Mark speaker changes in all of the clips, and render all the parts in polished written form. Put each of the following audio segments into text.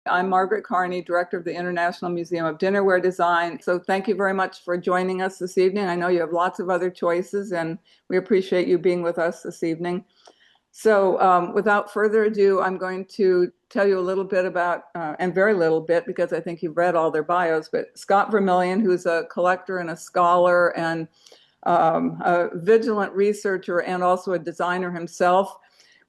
Speaker 1: I'm Margaret Carney, Director of the International Museum of Dinnerware Design. So thank you very much for joining us this evening. I know you have lots of other choices, and we appreciate you being with us this evening. So without further ado, I'm going to tell you a little bit about, and very little bit because I think you've read all their bios, but Scott Vermillion, who's a collector and a scholar and a vigilant researcher and also a designer himself,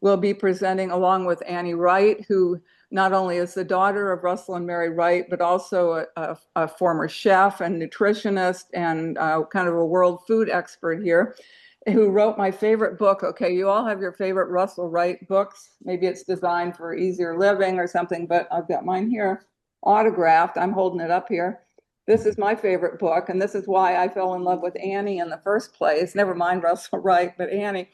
Speaker 1: will be presenting along with Annie Wright, who not only is the daughter of Russel and Mary Wright, but also a former chef and nutritionist and kind of a world food expert here, who wrote my favorite book. Okay, you all have your favorite Russel Wright books. Maybe it's Designed for Easier Living or something, but I've got mine here, autographed. I'm holding it up here. This is my favorite book, and this is why I fell in love with Annie in the first place. Never mind Russel Wright, but Annie.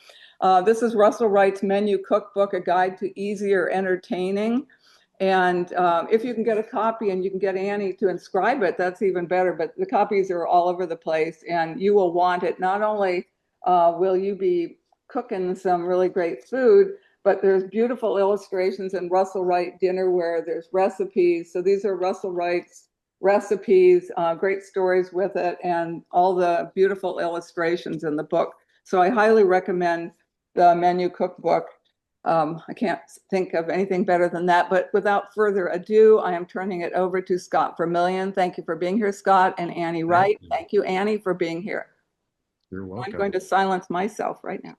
Speaker 1: This is Russel Wright's Menu Cookbook, A Guide to Easier Entertaining. And if you can get a copy and you can get Annie to inscribe it, that's even better. But the copies are all over the place, and you will want it. Not only will you be cooking some really great food, but there's beautiful illustrations in Russel Wright dinnerware. There's recipes. So these are Russel Wright's recipes, great stories with it, and all the beautiful illustrations in the book. So I highly recommend the Menu Cookbook. I can't think of anything better than that. But without further ado, I am turning it over to Scott Vermillion. Thank you for being here, Scott, and Annie Wright. Thank you, Annie, for being here.
Speaker 2: You're welcome.
Speaker 1: I'm going to silence myself right now.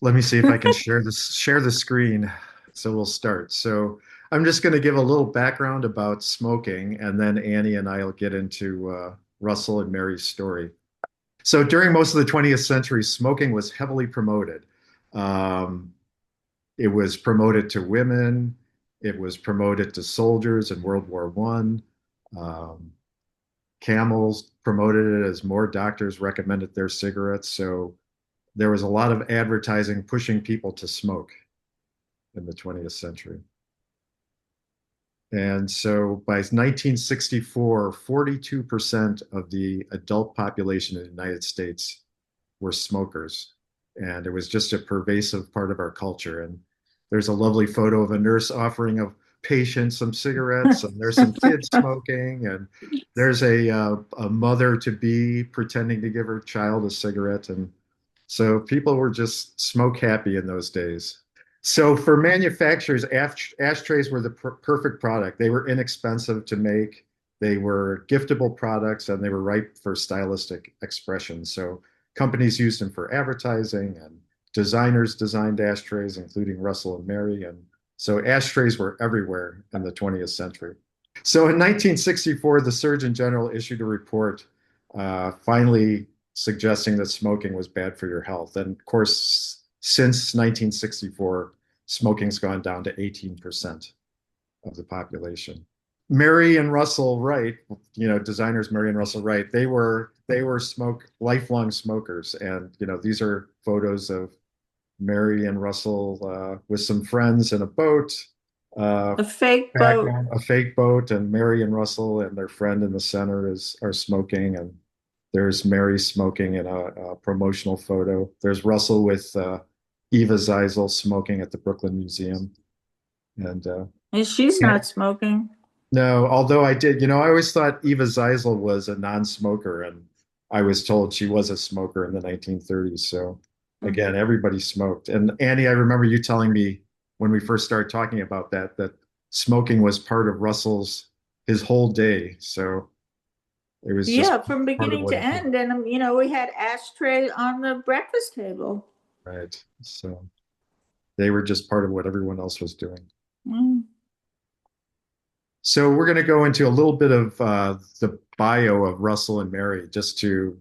Speaker 2: Let me see if I can share the screen. So we'll start. So I'm just going to give a little background about smoking, and then Annie and I will get into Russell and Mary's story. So during most of the 20th century, smoking was heavily promoted. It was promoted to women. It was promoted to soldiers in World War One. Camels promoted it as more doctors recommended their cigarettes. So there was a lot of advertising pushing people to smoke in the 20th century. And so by 1964, 42% of the adult population in the United States were smokers. And it was just a pervasive part of our culture. And there's a lovely photo of a nurse offering a patient some cigarettes, and there's some kids smoking, and there's a mother-to-be pretending to give her child a cigarette. And so people were just smoke happy in those days. So for manufacturers, ashtrays were the perfect product. They were inexpensive to make. They were giftable products, and they were ripe for stylistic expression. So companies used them for advertising, and designers designed ashtrays, including Russell and Mary. And so ashtrays were everywhere in the 20th century. So in 1964, the Surgeon General issued a report finally suggesting that smoking was bad for your health. And of course, since 1964, smoking's gone down to 18% of the population. Mary and Russell Wright, designers Mary and Russell Wright, they were lifelong smokers. And, these are photos of Mary and Russell with some friends in a boat.
Speaker 3: A fake boat.
Speaker 2: A fake boat, and Mary and Russell and their friend in the center are smoking, and there's Mary smoking in a promotional photo. There's Russell with Eva Zeisel smoking at the Brooklyn Museum. And
Speaker 3: she's not smoking.
Speaker 2: No, although I did, I always thought Eva Zeisel was a non-smoker, and I was told she was a smoker in the 1930s. So again, everybody smoked. And Annie, I remember you telling me when we first started talking about that smoking was part of his whole day. So it was just
Speaker 3: from beginning to end. And, we had ashtray on the breakfast table.
Speaker 2: Right. So they were just part of what everyone else was doing. So we're going to go into a little bit of the bio of Russell and Mary, just to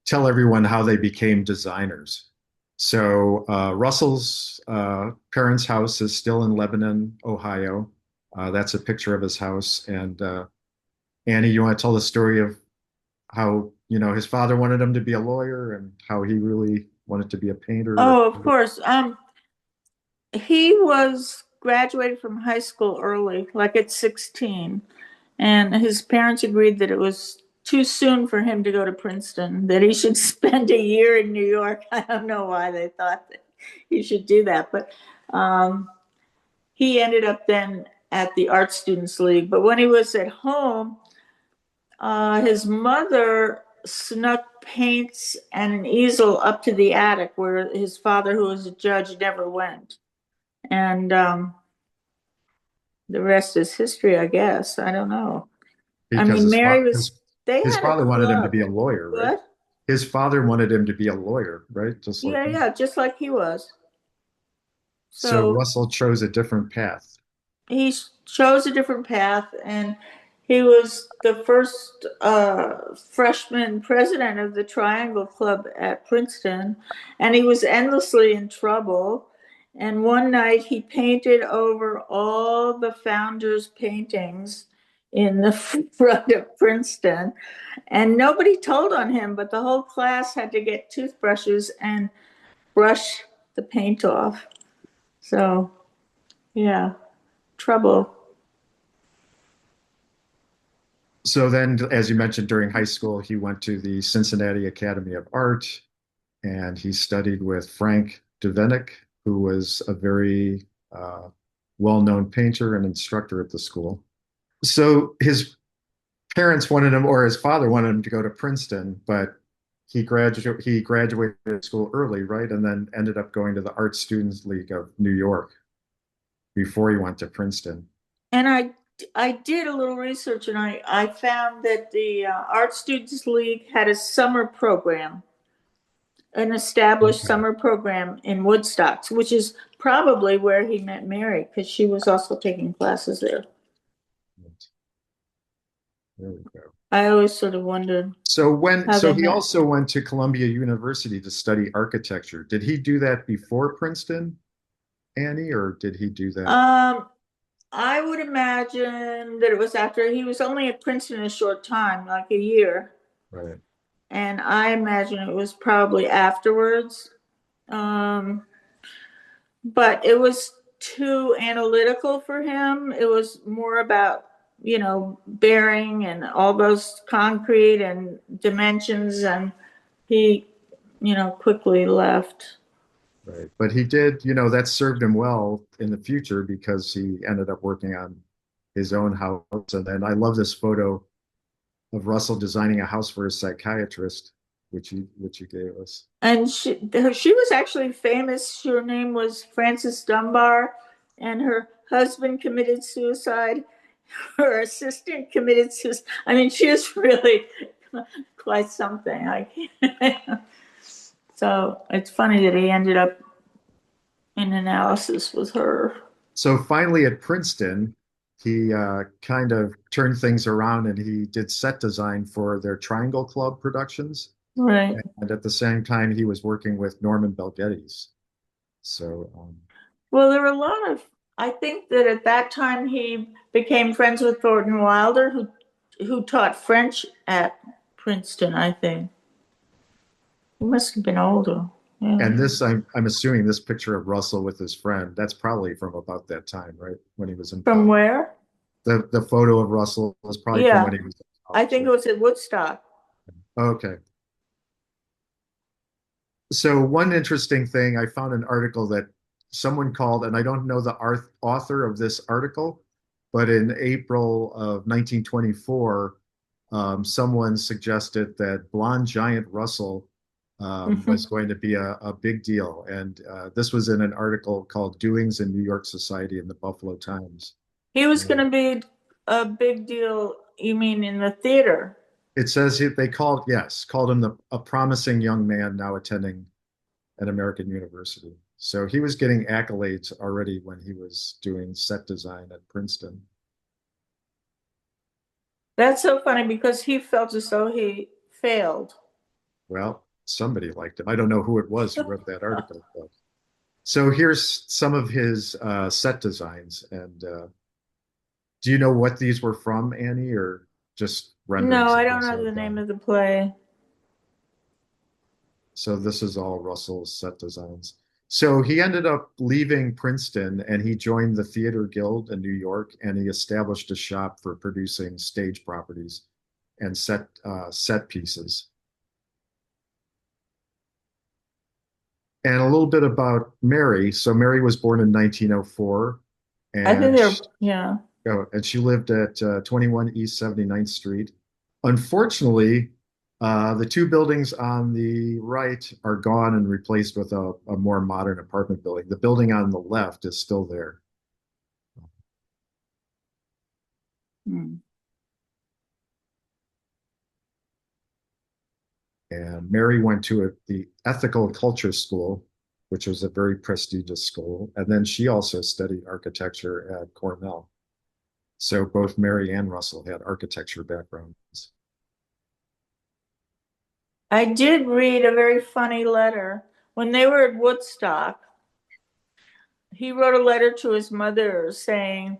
Speaker 2: tell everyone how they became designers. So Russell's parents' house is still in Lebanon, Ohio. That's a picture of his house. And Annie, you want to tell the story of how, his father wanted him to be a lawyer and how he really wanted to be a painter?
Speaker 3: Oh, of course. He was graduated from high school early, like at 16. And his parents agreed that it was too soon for him to go to Princeton, that he should spend a year in New York. I don't know why they thought that he should do that. But he ended up then at the Art Students League. But when he was at home, his mother snuck paints and an easel up to the attic where his father, who was a judge, never went. And the rest is history, I guess. I don't know. I
Speaker 2: Because
Speaker 3: mean, Mary was, they
Speaker 2: his
Speaker 3: had a
Speaker 2: father wanted him to
Speaker 3: club.
Speaker 2: be a lawyer, right?
Speaker 3: What?
Speaker 2: His father wanted him to be a lawyer, right? Just like
Speaker 3: Yeah,
Speaker 2: him.
Speaker 3: yeah, just like he was.
Speaker 2: So
Speaker 3: So
Speaker 2: Russell chose a different path.
Speaker 3: he chose a different path, and he was the first freshman president of the Triangle Club at Princeton, and he was endlessly in trouble. And one night he painted over all the founders' paintings in the front of Princeton, and nobody told on him, but the whole class had to get toothbrushes and brush the paint off. So, yeah, trouble.
Speaker 2: So then, as you mentioned, during high school, he went to the Cincinnati Academy of Art and he studied with Frank Devenik, who was a very well-known painter and instructor at the school. So his parents wanted him, or his father wanted him to go to Princeton, but he graduated school early, right? And then ended up going to the Art Students League of New York before he went to Princeton.
Speaker 3: And I did a little research, and I found that the Art Students League had a summer program, an established
Speaker 2: Okay.
Speaker 3: summer program in Woodstock, which is probably where he met Mary, because she was also taking classes there.
Speaker 2: There we go.
Speaker 3: I always sort of wondered how
Speaker 2: So
Speaker 3: they
Speaker 2: he
Speaker 3: met.
Speaker 2: also went to Columbia University to study architecture. Did he do that before Princeton, Annie, or did he do that?
Speaker 3: I would imagine that it was after. He was only at Princeton a short time, like a year.
Speaker 2: Right.
Speaker 3: And I imagine it was probably afterwards. Um, but it was too analytical for him. It was more about, bearing and all those concrete and dimensions. And he, quickly left.
Speaker 2: Right. But he did, that served him well in the future because he ended up working on his own house. And then I love this photo of Russell designing a house for a psychiatrist, which you gave us.
Speaker 3: And she was actually famous. Her name was Frances Dunbar, and her husband committed suicide. Her assistant committed suicide. I mean, she is really quite something. So it's funny that he ended up in analysis with her.
Speaker 2: So finally at Princeton, he kind of turned things around and he did set design for their Triangle Club productions.
Speaker 3: Right.
Speaker 2: And at the same time, he was working with Norman Belgetti's. So,
Speaker 3: well, there were a lot of. I think that at that time he became friends with Thornton Wilder, who taught French at Princeton. I think he must have been older. Yeah.
Speaker 2: And this, I'm assuming this picture of Russell with his friend, that's probably from about that time, right? When he was in
Speaker 3: From
Speaker 2: college.
Speaker 3: where?
Speaker 2: The photo of Russell was probably from when he was in college.
Speaker 3: I think it was at Woodstock.
Speaker 2: Okay. So one interesting thing, I found an article that someone called, and I don't know the author of this article, but in April of 1924, someone suggested that blonde giant Russell was going to be a big deal. And this was in an article called Doings in New York Society in the Buffalo Times.
Speaker 3: He was going to be a big deal, you mean in the theater?
Speaker 2: It says they called him a promising young man now attending an American university. So he was getting accolades already when he was doing set design at Princeton.
Speaker 3: That's so funny because he felt as though he failed.
Speaker 2: Well, somebody liked him. I don't know who it was who wrote that article. But. So here's some of his set designs. And do you know what these were from, Annie, or just renderings?
Speaker 3: No, I don't know the name of the play.
Speaker 2: So this is all Russell's set designs. So he ended up leaving Princeton and he joined the Theater Guild in New York and he established a shop for producing stage properties and set pieces. And a little bit about Mary. So Mary was born in 1904
Speaker 3: I think
Speaker 2: And
Speaker 3: they're,
Speaker 2: she,
Speaker 3: yeah.
Speaker 2: and she lived at 21 East 79th Street. Unfortunately, the two buildings on the right are gone and replaced with a more modern apartment building. The building on the left is still there.
Speaker 3: Hmm.
Speaker 2: And Mary went to the Ethical Culture School, which was a very prestigious school. And then she also studied architecture at Cornell. So both Mary and Russell had architecture backgrounds.
Speaker 3: I did read a very funny letter. When they were at Woodstock, he wrote a letter to his mother saying,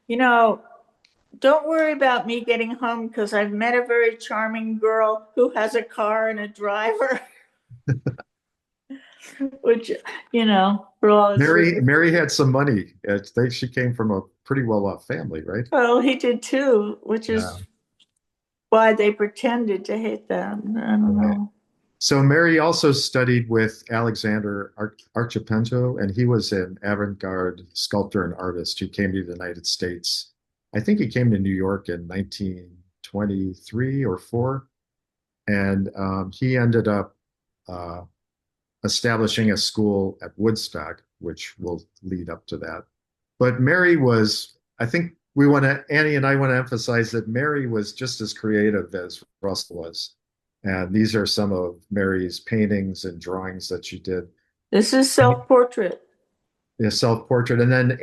Speaker 3: you know, don't worry about me getting home because I've met a very charming girl who has a car and a driver, which, for all his
Speaker 2: Mary had some money. She came from a pretty well-off family, right?
Speaker 3: well, he did too, which
Speaker 2: Yeah.
Speaker 3: is why they pretended to hate them. I don't
Speaker 2: Right.
Speaker 3: know.
Speaker 2: So Mary also studied with Alexander Archipento, and he was an avant-garde sculptor and artist who came to the United States. I think he came to New York in 1923 or 4, and he ended up uh, establishing a school at Woodstock, which will lead up to that. But Mary was, I think Annie and I want to emphasize that Mary was just as creative as Russell was. And these are some of Mary's paintings and drawings that she did.
Speaker 3: This is self-portrait.
Speaker 2: A self-portrait. And then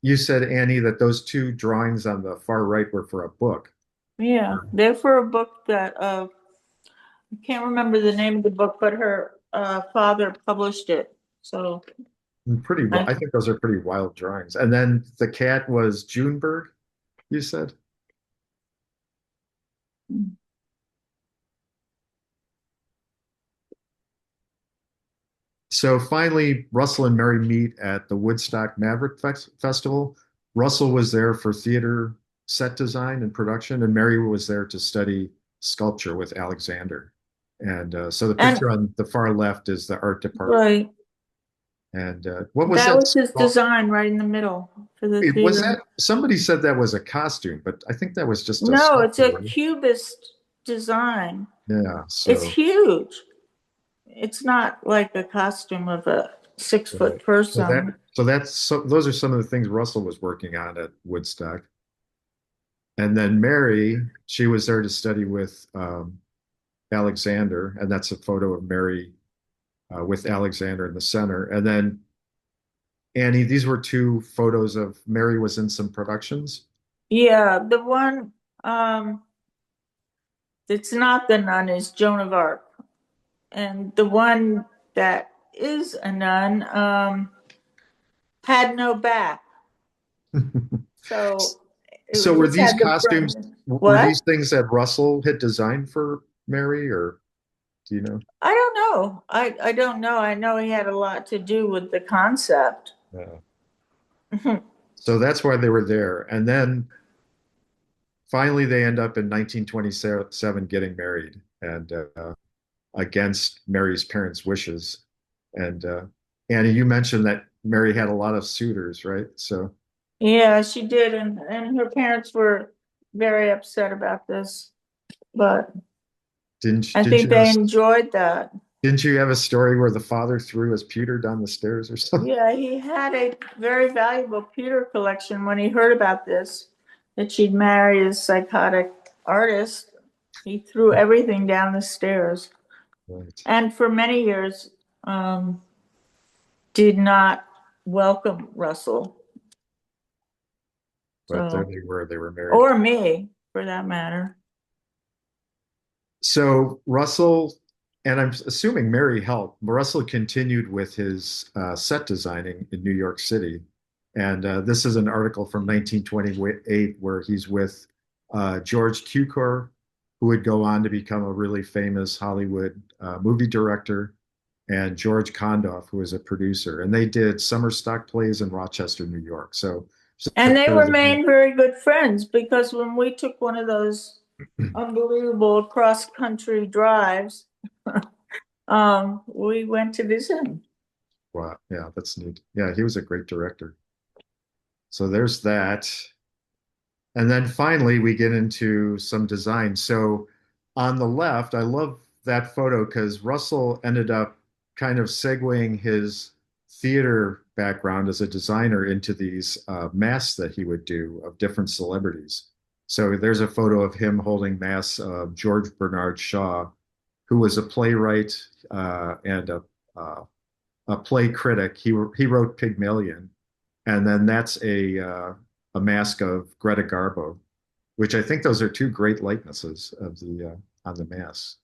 Speaker 2: you said, Annie, that those two drawings on the far right were for a book.
Speaker 3: Yeah, they're for a book that I can't remember the name of the book, but her father published it. So
Speaker 2: Pretty well.
Speaker 3: I,
Speaker 2: I think those are pretty wild drawings. And then the cat was Junebird, you said? So finally, Russell and Mary meet at the Woodstock Maverick Festival. Russell was there for theater set design and production, and Mary was there to study sculpture with Alexander. And so the
Speaker 3: and
Speaker 2: picture on the far left is the art department.
Speaker 3: right,
Speaker 2: And what was
Speaker 3: that
Speaker 2: that?
Speaker 3: was his design right in the middle for the
Speaker 2: It was
Speaker 3: theater.
Speaker 2: that somebody said that was a costume, but I think that was just a
Speaker 3: No, it's
Speaker 2: sculpture,
Speaker 3: a
Speaker 2: right?
Speaker 3: cubist design.
Speaker 2: Yeah.
Speaker 3: It's
Speaker 2: So
Speaker 3: huge. It's not like a costume of a 6 foot
Speaker 2: so that
Speaker 3: person.
Speaker 2: those are some of the things Russell was working on at Woodstock. And then Mary, she was there to study with Alexander, and that's a photo of Mary with Alexander in the center. And then Annie, these were two photos of Mary was in some productions.
Speaker 3: Yeah, the one that's not the nun is Joan of Arc. And the one that is a nun had no back. So
Speaker 2: So
Speaker 3: it
Speaker 2: were
Speaker 3: just
Speaker 2: these
Speaker 3: had the
Speaker 2: costumes,
Speaker 3: front.
Speaker 2: were
Speaker 3: What?
Speaker 2: these things that Russell had designed for Mary, or do you know?
Speaker 3: I don't know. I don't know. I know he had a lot to do with the concept.
Speaker 2: Uh, so that's why they were there. And then finally they end up in 1927 getting married, and against Mary's parents' wishes. And Annie, you mentioned that Mary had a lot of suitors, right? So
Speaker 3: Yeah, she did, and her parents were very upset about this, but I
Speaker 2: didn't
Speaker 3: think
Speaker 2: you have
Speaker 3: they enjoyed that.
Speaker 2: didn't you have a story where the father threw his pewter down the stairs or something?
Speaker 3: Yeah, he had a very valuable pewter collection when he heard about this, that she'd married a psychotic artist. He threw everything down the stairs,
Speaker 2: Right.
Speaker 3: and for many years, um, did not welcome Russell.
Speaker 2: But there
Speaker 3: So,
Speaker 2: they were married.
Speaker 3: or me, for that matter.
Speaker 2: So Russell, and I'm assuming Mary helped, Russell continued with his set designing in New York City. And this is an article from 1928 where he's with George Cukor, who would go on to become a really famous Hollywood movie director, and George Kondoff, who was a producer. And they did summer stock plays in Rochester, New York. So
Speaker 3: And they
Speaker 2: there's
Speaker 3: remained very good friends because when we took one of those unbelievable cross-country drives, we went to visit him.
Speaker 2: wow, yeah, that's neat. Yeah, he was a great director. So there's that. And then finally, we get into some design. So on the left, I love that photo because Russell ended up kind of segueing his theater background as a designer into these masks that he would do of different celebrities. So there's a photo of him holding masks of George Bernard Shaw, who was a playwright and a play critic. He wrote Pygmalion, and then that's a mask of Greta Garbo, which I think those are two great likenesses of the on the mask.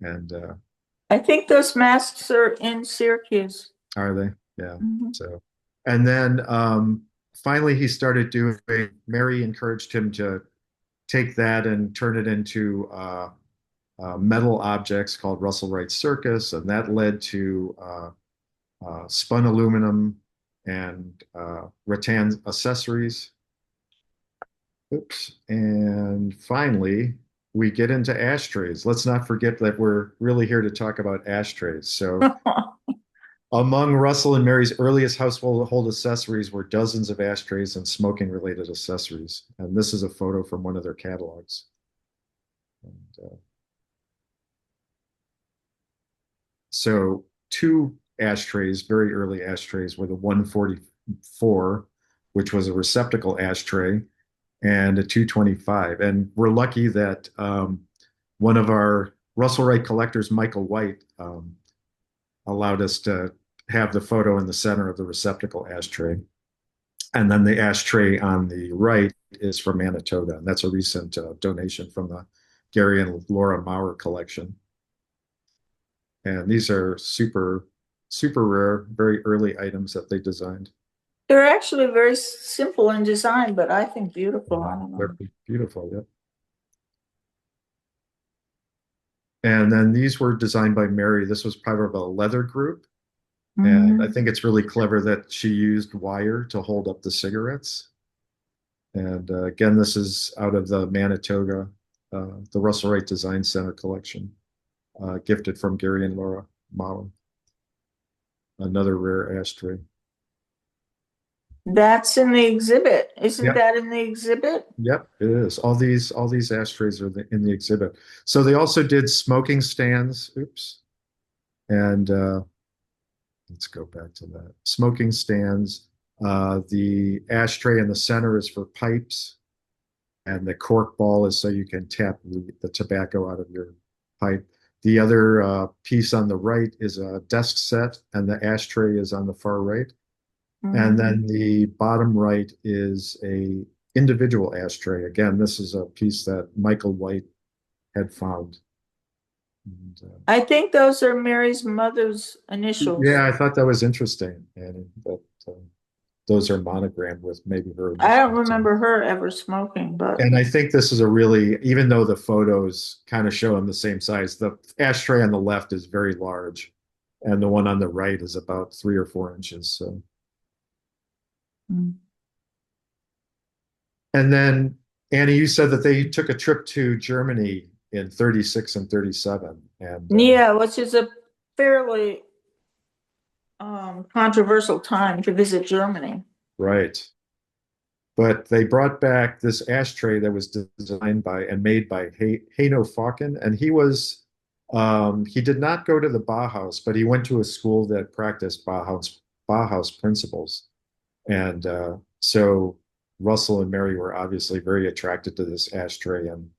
Speaker 2: And
Speaker 3: I think those masks are in Syracuse.
Speaker 2: are they? Yeah.
Speaker 3: Mhm.
Speaker 2: So, and then finally he started doing. Mary encouraged him to take that and turn it into metal objects called Russell Wright Circus, and that led to spun aluminum and rattan accessories. Oops. And finally, we get into ashtrays. Let's not forget that we're really here to talk about ashtrays. So, among Russell and Mary's earliest household accessories were dozens of ashtrays and smoking related accessories. And this is a photo from one of their catalogs. And, so, two ashtrays, very early ashtrays, were the 144, which was a receptacle ashtray, and a 225. And we're lucky that one of our Russell Wright collectors, Michael White, allowed us to have the photo in the center of the receptacle ashtray. And then the ashtray on the right is from Manitoba. And that's a recent donation from the Gary and Laura Maurer collection. And these are super, super rare, very early items that they designed.
Speaker 3: They're actually very simple in design, but I think beautiful. I don't
Speaker 2: They're
Speaker 3: know.
Speaker 2: beautiful, yeah. And then these were designed by Mary. This was part of a leather group. And I
Speaker 3: Mhm.
Speaker 2: think it's really clever that she used wire to hold up the cigarettes. And again, this is out of the Manitoba, the Russell Wright Design Center collection, gifted from Gary and Laura Maurer. Another rare ashtray.
Speaker 3: That's in the exhibit. Isn't
Speaker 2: Yep,
Speaker 3: that in the exhibit?
Speaker 2: yep, it is. All these ashtrays are in the exhibit. So they also did smoking stands. Oops. And let's go back to that. Smoking stands. The ashtray in the center is for pipes, and the cork ball is so you can tap the tobacco out of your pipe. The other piece on the right is a desk set, and the ashtray is on the far right. And
Speaker 3: Mhm.
Speaker 2: then the bottom right is a individual ashtray. Again, this is a piece that Michael White had found. And,
Speaker 3: I think those are Mary's mother's initials.
Speaker 2: yeah, I thought that was interesting, and that those are monogrammed with maybe her
Speaker 3: I don't
Speaker 2: initials.
Speaker 3: remember her ever smoking, but
Speaker 2: And I think this is a really, even though the photos kind of show them the same size, the ashtray on the left is very large, and the one on the right is about 3 or 4 inches. So,
Speaker 3: mm.
Speaker 2: and then Annie, you said that they took a trip to Germany in 36 and 37, and
Speaker 3: Yeah, which is a fairly controversial time to visit Germany.
Speaker 2: right. But they brought back this ashtray that was designed by and made by Heino Falken, and he did not go to the Bauhaus, but he went to a school that practiced Bauhaus principles, and so Russell and Mary were obviously very attracted to this ashtray. And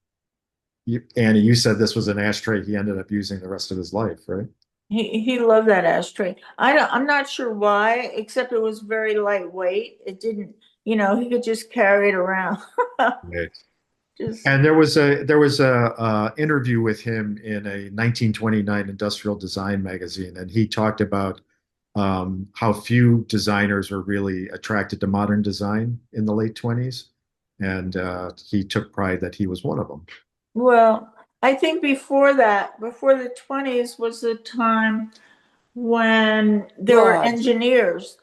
Speaker 2: Annie, you said this was an ashtray he ended up using the rest of his life, right?
Speaker 3: He loved that ashtray. I'm not sure why, except it was very lightweight. It didn't, he could just carry it around.
Speaker 2: Right.
Speaker 3: Just
Speaker 2: And there was a interview with him in a 1929 Industrial Design magazine, and he talked about how few designers were really attracted to modern design in the late 20s, and he took pride that he was one of them.
Speaker 3: well, I think before that, before the 20s was the time when there were
Speaker 1: God.
Speaker 3: engineers.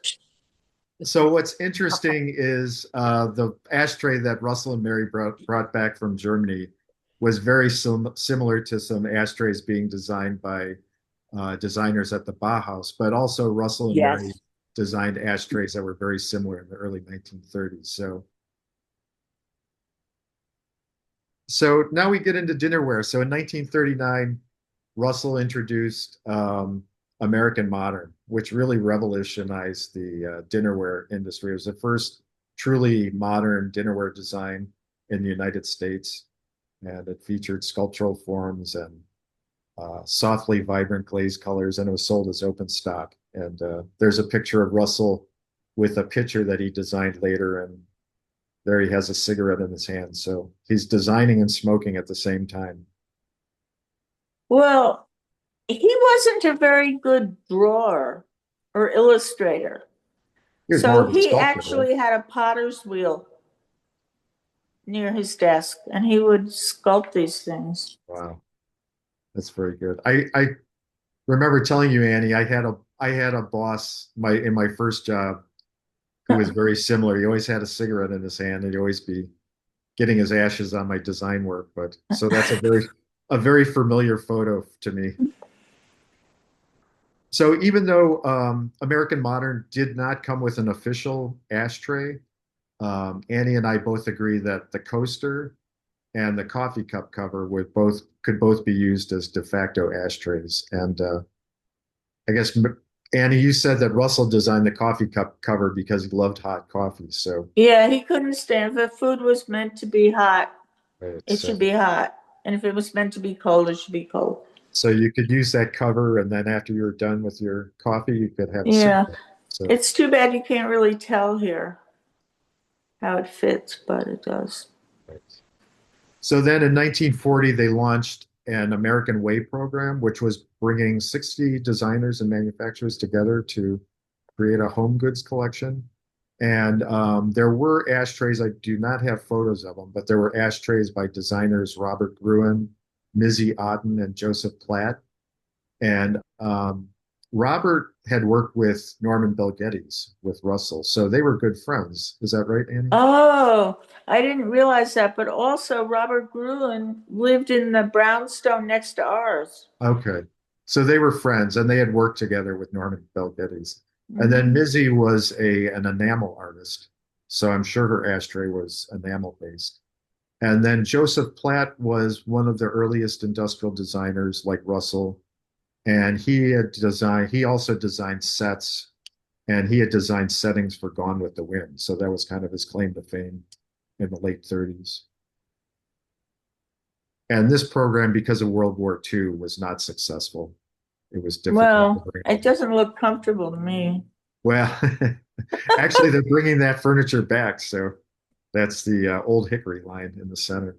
Speaker 2: So what's interesting is the ashtray that Russell and Mary brought back from Germany was very similar to some ashtrays being designed by designers at the Bauhaus, but also Russell and Mary
Speaker 1: Yes.
Speaker 2: designed ashtrays that were very similar in the early 1930s. So now we get into dinnerware. So in 1939, Russell introduced American Modern, which really revolutionized the dinnerware industry. It was the first truly modern dinnerware design in the United States, and it featured sculptural forms and softly vibrant glaze colors, and it was sold as open stock. And there's a picture of Russell with a pitcher that he designed later, and there he has a cigarette in his hand. So he's designing and smoking at the same time.
Speaker 3: Well, he wasn't a very good drawer or illustrator.
Speaker 2: He was more
Speaker 3: So
Speaker 2: of a
Speaker 3: he
Speaker 2: sculptor, right?
Speaker 3: actually had a potter's wheel near his desk, and he would sculpt these things.
Speaker 2: Wow, that's very good. I remember telling you, Annie, I had a boss in my first job who was very similar. He always had a cigarette in his hand, and he'd always be getting his ashes on my design work. But so that's a very familiar photo to me. So even though American Modern did not come with an official ashtray, Annie and I both agree that the coaster and the coffee cup cover could both be used as de facto ashtrays. And I guess Annie, you said that Russell designed the coffee cup cover because he loved hot coffee. So
Speaker 3: Yeah, he couldn't stand if food was meant to be hot, it
Speaker 2: so,
Speaker 3: should be hot. And if it was meant to be cold, it should be cold.
Speaker 2: so you could use that cover, and then after you're done with your coffee, you could have a
Speaker 3: Yeah,
Speaker 2: cigarette. So
Speaker 3: it's too bad you can't really tell here how it fits, but it does.
Speaker 2: right. So then in 1940, they launched an American Way program, which was bringing 60 designers and manufacturers together to create a home goods collection. And there were ashtrays. I do not have photos of them, but there were ashtrays by designers Robert Gruen, Mizzy Otten, and Joseph Platt. And Robert had worked with Norman Bel Geddes with Russell, so they were good friends. Is that right, Annie?
Speaker 3: Oh, I didn't realize that. But also, Robert Gruen lived in the brownstone next to ours.
Speaker 2: Okay. So they were friends, and they had worked together with Norman Bel Geddes. And then
Speaker 3: Mhm.
Speaker 2: Mizzy was an enamel artist, so I'm sure her ashtray was enamel based. And then Joseph Platt was one of the earliest industrial designers like Russell, and he also designed sets, and he had designed settings for Gone with the Wind. So that was kind of his claim to fame in the late 30s. And this program, because of World War II, was not successful. It was difficult to
Speaker 3: Well,
Speaker 2: bring
Speaker 3: it
Speaker 2: over.
Speaker 3: doesn't look comfortable to me.
Speaker 2: Well, actually, they're bringing that furniture back. So that's the old hickory line in the center.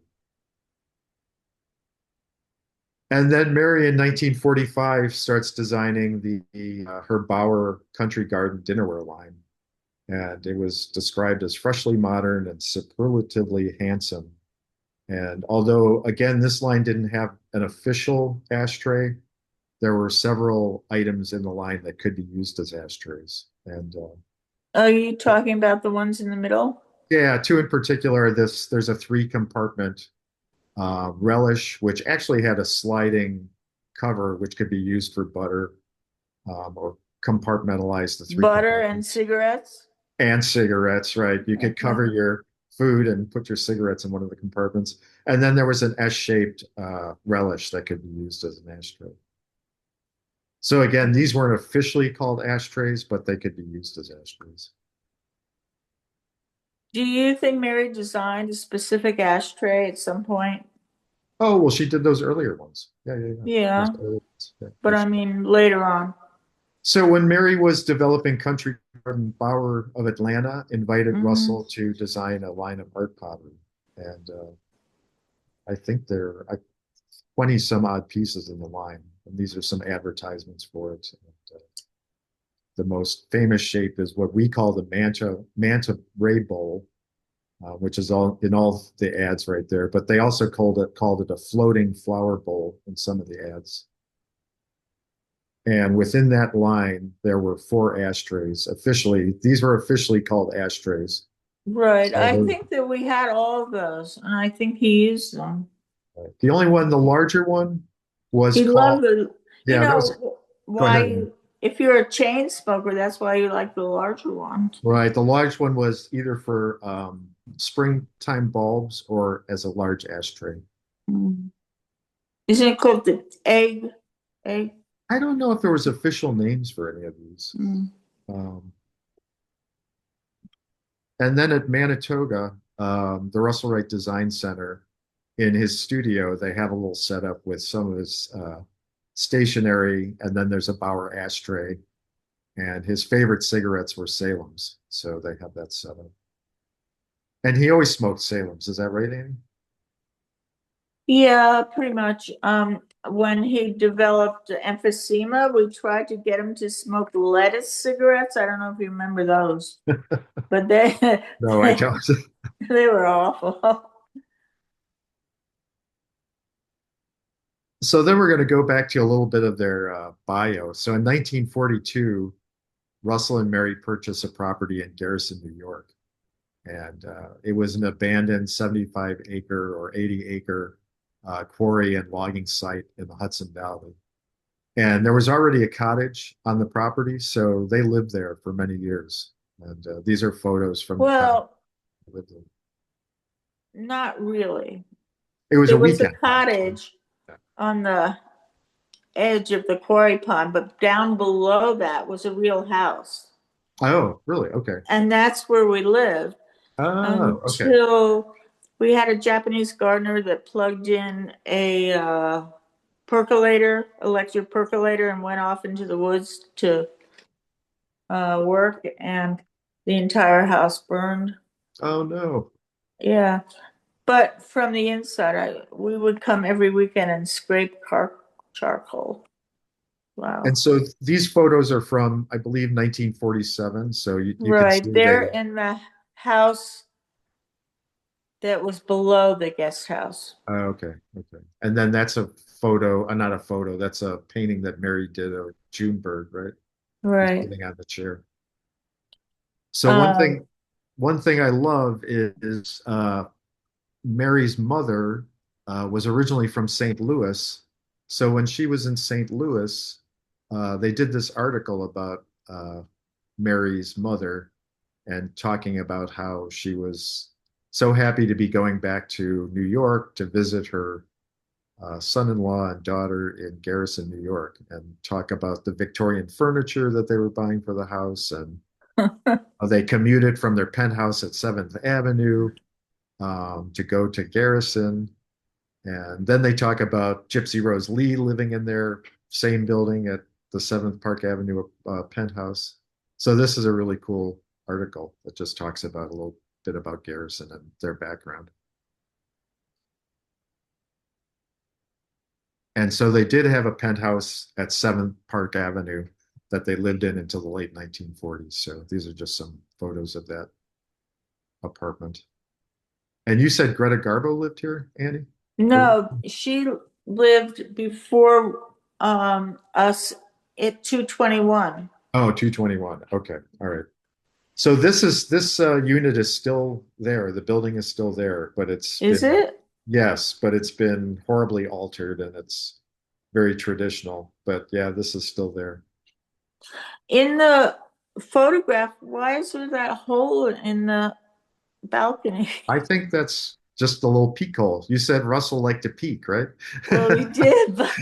Speaker 2: And then Mary in 1945 starts designing her Bauer Country Garden dinnerware line. And it was described as freshly modern and superlatively handsome. And although, again, this line didn't have an official ashtray, there were several items in the line that could be used as ashtrays. And
Speaker 3: Are you talking about the ones in the middle?
Speaker 2: yeah, two in particular. There's a three compartment relish, which actually had a sliding cover, which could be used for butter or compartmentalize the three
Speaker 3: Butter and
Speaker 2: compartments.
Speaker 3: cigarettes?
Speaker 2: And cigarettes, right? You could
Speaker 3: Okay.
Speaker 2: cover your food and put your cigarettes in one of the compartments. And then there was an S-shaped relish that could be used as an ashtray. So again, these weren't officially called ashtrays, but they could be used as ashtrays.
Speaker 3: Do you think Mary designed a specific ashtray at some point?
Speaker 2: Oh, well, she did those earlier ones. Yeah, yeah, yeah. Those
Speaker 3: Yeah,
Speaker 2: earlier ones. Yeah,
Speaker 3: but
Speaker 2: for
Speaker 3: I
Speaker 2: sure.
Speaker 3: mean later on.
Speaker 2: So when Mary was developing Country Garden, Bauer of Atlanta invited
Speaker 3: Hmm.
Speaker 2: Russell to design a line of art pottery. And I think there are 20 some odd pieces in the line. And these are some advertisements for it. And, the most famous shape is what we call the manta ray bowl, which is all in all the ads right there. But they also called it a floating flower bowl in some of the ads. And within that line, there were four ashtrays. These were officially called ashtrays.
Speaker 3: Right.
Speaker 2: So
Speaker 3: I think that we had all of those, and I think he used them.
Speaker 2: the only one, the larger one, was
Speaker 3: He
Speaker 2: called.
Speaker 3: loved the, you
Speaker 2: Yeah, that was.
Speaker 3: know,
Speaker 2: Go ahead,
Speaker 3: why
Speaker 2: Ann.
Speaker 3: if you're a chain smoker, that's why you like the larger one.
Speaker 2: Right. The large one was either for springtime bulbs or as a large ashtray.
Speaker 3: Mm. Isn't it called the egg? Egg?
Speaker 2: I don't know if there was official names for any of these.
Speaker 3: Mm.
Speaker 2: Um, and then at Manitoga, the Russel Wright Design Center, in his studio, they have a little setup with some of his stationery, and then there's a Bauer ashtray. And his favorite cigarettes were Salem's, so they have that set up. And he always smoked Salem's. Is that right, Annie?
Speaker 3: Yeah, pretty much. When he developed emphysema, we tried to get him to smoke lettuce cigarettes. I don't know if you remember those, but they
Speaker 2: No, I don't.
Speaker 3: they were awful.
Speaker 2: So then we're going to go back to a little bit of their bio. So in 1942, Russell and Mary purchased a property in Garrison, New York. And it was an abandoned 75 acre or 80 acre quarry and logging site in the Hudson Valley. And there was already a cottage on the property, so they lived there for many years. And these are photos from the time
Speaker 3: Well,
Speaker 2: they lived there.
Speaker 3: not really.
Speaker 2: It was a
Speaker 3: There was a
Speaker 2: weekend
Speaker 3: cottage on the edge of the quarry pond, but down below that was a real house.
Speaker 2: Oh, really? Okay.
Speaker 3: And that's where we lived
Speaker 2: Oh, okay.
Speaker 3: until we had a Japanese gardener that plugged in a percolator, electric percolator, and went off into the woods to work, and the entire house burned.
Speaker 2: Oh, no.
Speaker 3: Yeah. But from the inside, we would come every weekend and scrape charcoal. Wow.
Speaker 2: And so these photos are from, I believe, 1947. So you can
Speaker 3: Right.
Speaker 2: see
Speaker 3: They're
Speaker 2: they,
Speaker 3: in the house that was below the guest house.
Speaker 2: oh, okay, okay. And then that's a photo, not a photo, that's a painting that Mary did of June bird, right? He's
Speaker 3: Right.
Speaker 2: sitting on the chair. So
Speaker 3: Um,
Speaker 2: one thing I love is Mary's mother was originally from St. Louis. So when she was in St. Louis, they did this article about Mary's mother and talking about how she was so happy to be going back to New York to visit her son-in-law and daughter in Garrison, New York, and talk about the Victorian furniture that they were buying for the house. And they commuted from their penthouse at 7th Avenue to go to Garrison. And then they talk about Gypsy Rose Lee living in their same building at the 7th Park Avenue penthouse. So this is a really cool article that just talks about a little bit about Garrison and their background. And so they did have a penthouse at 7th Park Avenue that they lived in until the late 1940s. So these are just some photos of that apartment. And you said Greta Garbo lived here, Annie?
Speaker 3: no, she lived before us at 221.
Speaker 2: Oh, 221. Okay. All right. So this unit is still there. The building is still there, but it's
Speaker 3: Is
Speaker 2: been,
Speaker 3: it?
Speaker 2: yes, but it's been horribly altered and it's very traditional. But yeah, this is still there.
Speaker 3: In the photograph, why is there that hole in the balcony?
Speaker 2: I think that's just a little peek hole. You said Russell liked to peek, right?
Speaker 3: Well, he did, but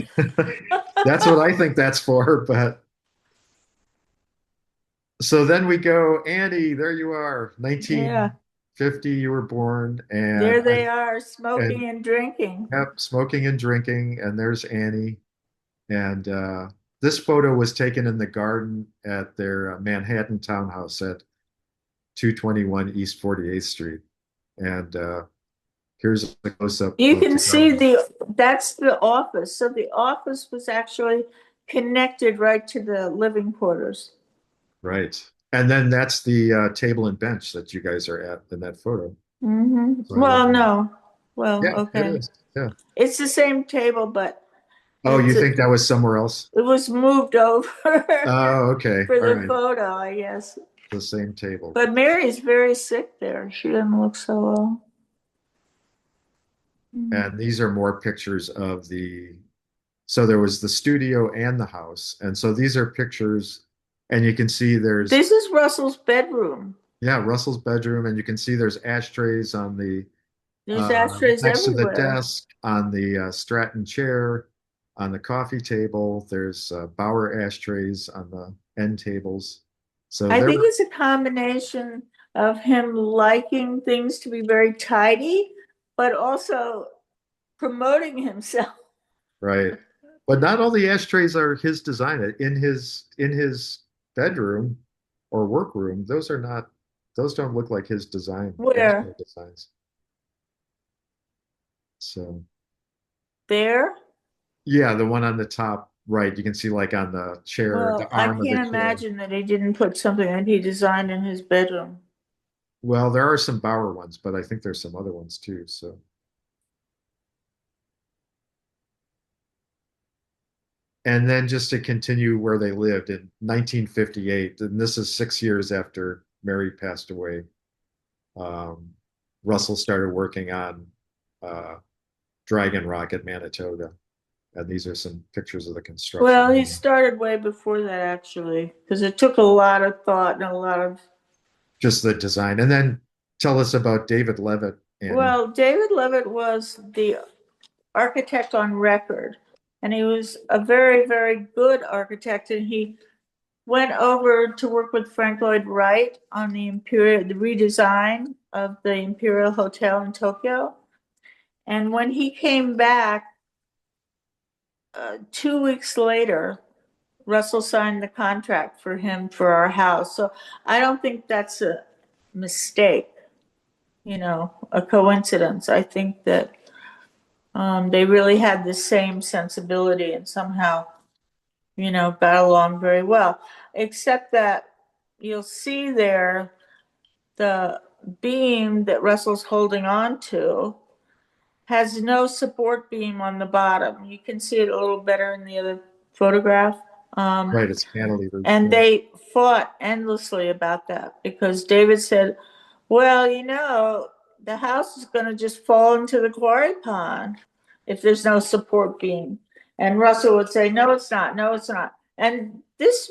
Speaker 2: That's what I think that's for, but so then we go, Annie, there you are,
Speaker 3: yeah,
Speaker 2: 1950, you were born,
Speaker 3: there
Speaker 2: and
Speaker 3: they are,
Speaker 2: and
Speaker 3: smoking and drinking.
Speaker 2: yep, smoking and drinking, and there's Annie. And this photo was taken in the garden at their Manhattan townhouse at 221 East 48th Street. And here's a close-up
Speaker 3: You
Speaker 2: of
Speaker 3: can
Speaker 2: the
Speaker 3: see
Speaker 2: garden.
Speaker 3: that's the office. So the office was actually connected right to the living quarters.
Speaker 2: Right. And then that's the table and bench that you guys are at in that photo. So I love
Speaker 3: Well,
Speaker 2: that.
Speaker 3: no. Well,
Speaker 2: Yeah, it
Speaker 3: okay.
Speaker 2: is. Yeah.
Speaker 3: It's the same table, but
Speaker 2: Oh, you
Speaker 3: it's
Speaker 2: think that was somewhere else?
Speaker 3: it was moved over
Speaker 2: Oh, okay.
Speaker 3: for
Speaker 2: All
Speaker 3: the
Speaker 2: right.
Speaker 3: photo, I guess.
Speaker 2: The same table.
Speaker 3: But Mary's very sick there. She doesn't look so well.
Speaker 2: And these are more pictures of the So there was the studio and the house. And so these are pictures, and you can see there's,
Speaker 3: This is Russell's bedroom.
Speaker 2: yeah, Russell's bedroom, and you can see there's ashtrays on the
Speaker 3: There's ashtrays
Speaker 2: next to the
Speaker 3: everywhere.
Speaker 2: desk, on the Stratton chair, on the coffee table. There's Bauer ashtrays on the end tables. So
Speaker 3: I
Speaker 2: there,
Speaker 3: think it's a combination of him liking things to be very tidy, but also promoting himself.
Speaker 2: right. But not all the ashtrays are his design. In his bedroom or workroom, those are not, those don't look like his design,
Speaker 3: Where?
Speaker 2: ashtray designs. So
Speaker 3: There?
Speaker 2: yeah, the one on the top right, you can see like on the chair, the
Speaker 3: Well, I
Speaker 2: arm of the
Speaker 3: can't
Speaker 2: chair.
Speaker 3: imagine that he didn't put something that he designed in his bedroom.
Speaker 2: Well, there are some Bauer ones, but I think there's some other ones too. So, and then just to continue where they lived in 1958, and this is 6 years after Mary passed away. Um, Russell started working on uh, Dragon Rock at Manitoba, and these are some pictures of the
Speaker 3: Well, he
Speaker 2: construction.
Speaker 3: started way before that actually, because it took a lot of thought and a lot of.
Speaker 2: Just the design, and then tell us about David Levitt, Annie.
Speaker 3: Well, David Levitt was the architect on record, and he was a very, very good architect, and he went over to work with Frank Lloyd Wright on the redesign of the Imperial Hotel in Tokyo. And when he came back 2 weeks later, Russell signed the contract for him for our house. So I don't think that's a mistake, a coincidence. I think that they really had the same sensibility and somehow, got along very well. Except that you'll see there the beam that Russell's holding on to has no support beam on the bottom. You can see it a little better in the other photograph.
Speaker 2: Right, it's cantilevered.
Speaker 3: And
Speaker 2: Yeah.
Speaker 3: they fought endlessly about that because David said, well, the house is going to just fall into the quarry pond if there's no support beam. And Russell would say, no, it's not. No, it's not. And this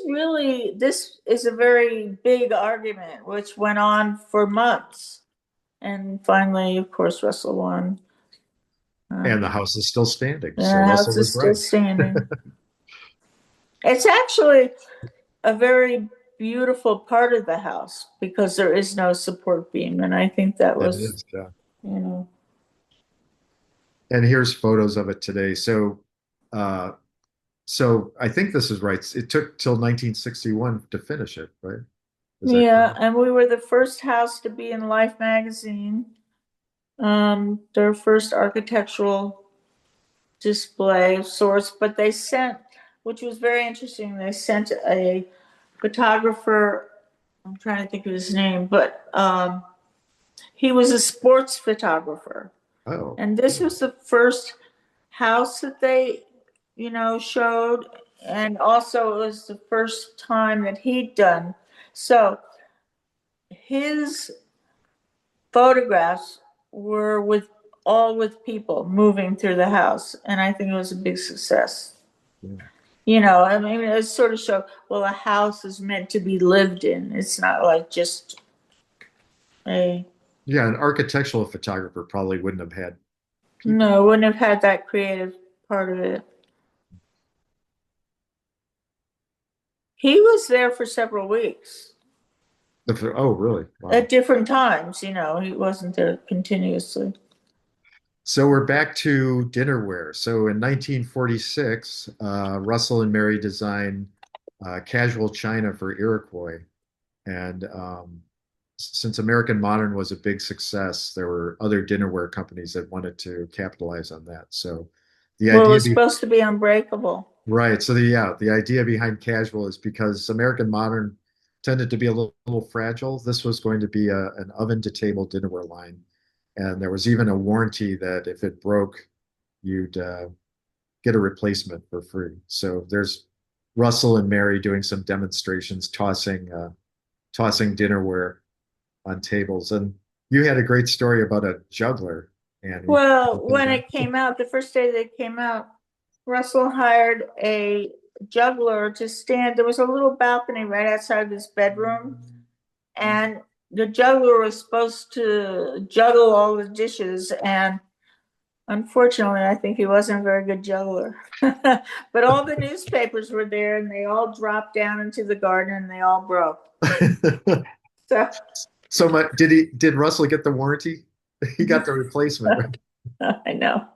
Speaker 3: is a very big argument, which went on for months. And finally, of course, Russell won.
Speaker 2: And the house is still standing.
Speaker 3: The
Speaker 2: So Russell
Speaker 3: house is
Speaker 2: was
Speaker 3: still
Speaker 2: right.
Speaker 3: standing. It's actually a very beautiful part of the house because there is no support beam. And I think that
Speaker 2: It
Speaker 3: was,
Speaker 2: is, yeah.
Speaker 3: you know,
Speaker 2: And here's photos of it today. Uh, so I think this is right. It took till 1961 to finish it, right? Is that
Speaker 3: yeah.
Speaker 2: correct?
Speaker 3: And we were the first house to be in Life magazine, their first architectural display of sorts. But they sent, which was very interesting, they sent a photographer. I'm trying to think of his name, but he was a sports photographer.
Speaker 2: Oh,
Speaker 3: And this
Speaker 2: cool.
Speaker 3: was the first house that they, showed. And also it was the first time that he'd done. So his photographs were with people moving through the house. And I think it was a big success.
Speaker 2: Yeah.
Speaker 3: I mean, it sort of showed, well, a house is meant to be lived in. It's not like just a,
Speaker 2: Yeah, an architectural photographer probably wouldn't have had people.
Speaker 3: no, wouldn't have had that creative part of it. He was there for several weeks
Speaker 2: Oh, really? Wow.
Speaker 3: at different times. He wasn't there continuously.
Speaker 2: So we're back to dinnerware. So in 1946, Russell and Mary designed casual china for Iroquois. And since American Modern was a big success, there were other dinnerware companies that wanted to capitalize on that. So the
Speaker 3: Well, it
Speaker 2: idea
Speaker 3: was
Speaker 2: be
Speaker 3: supposed to be unbreakable.
Speaker 2: right. So the idea behind casual is because American Modern tended to be a little fragile. This was going to be an oven to table dinnerware line. And there was even a warranty that if it broke, you'd get a replacement for free. So there's Russell and Mary doing some demonstrations, tossing dinnerware on tables. And you had a great story about a juggler, Annie.
Speaker 3: Well, when it came out, the first day they came out, Russell hired a juggler to stand. There was a little balcony right outside his bedroom, and the juggler was supposed to juggle all the dishes. And unfortunately, I think he wasn't a very good juggler. But all the newspapers were there, and they all dropped down into the garden, and they all broke. So
Speaker 2: did Russell get the warranty? He got the replacement, right?
Speaker 3: I know.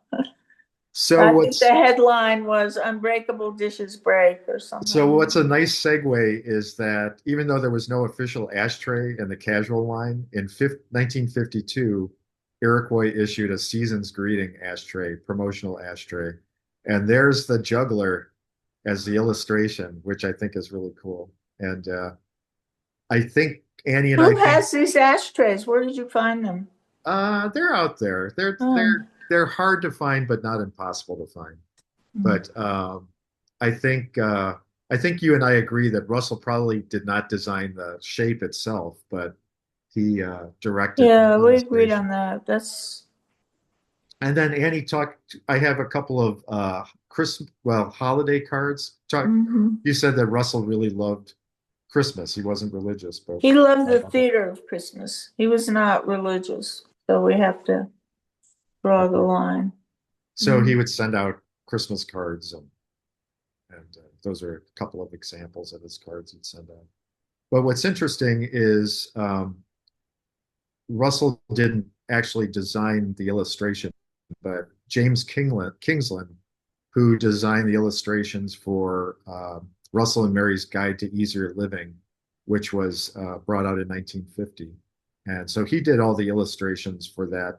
Speaker 2: So
Speaker 3: I think the headline was "Unbreakable Dishes Break" or something.
Speaker 2: So what's a nice segue is that even though there was no official ashtray in the casual line, in 1952, Iroquois issued a season's greeting ashtray, promotional ashtray. And there's the juggler as the illustration, which I think is really cool. And I think Annie and
Speaker 3: Who has these ashtrays? Where did you find them?
Speaker 2: They're out there. They're hard to find, but not impossible to find. But I think you and I agree that Russell probably did not design the shape itself, but he directed.
Speaker 3: Yeah, we agreed on that.
Speaker 2: And then Annie talked. I have a couple of holiday cards. You said that Russell really loved Christmas. He wasn't religious, but
Speaker 3: he loved the theater of Christmas. He was not religious, so we have to draw the line.
Speaker 2: So he would send out Christmas cards, and those are a couple of examples of his cards he'd send out. But what's interesting is Russell didn't actually design the illustration, but James Kingsland, who designed the illustrations for Russell and Mary's Guide to Easier Living, which was brought out in 1950. And so he did all the illustrations for that.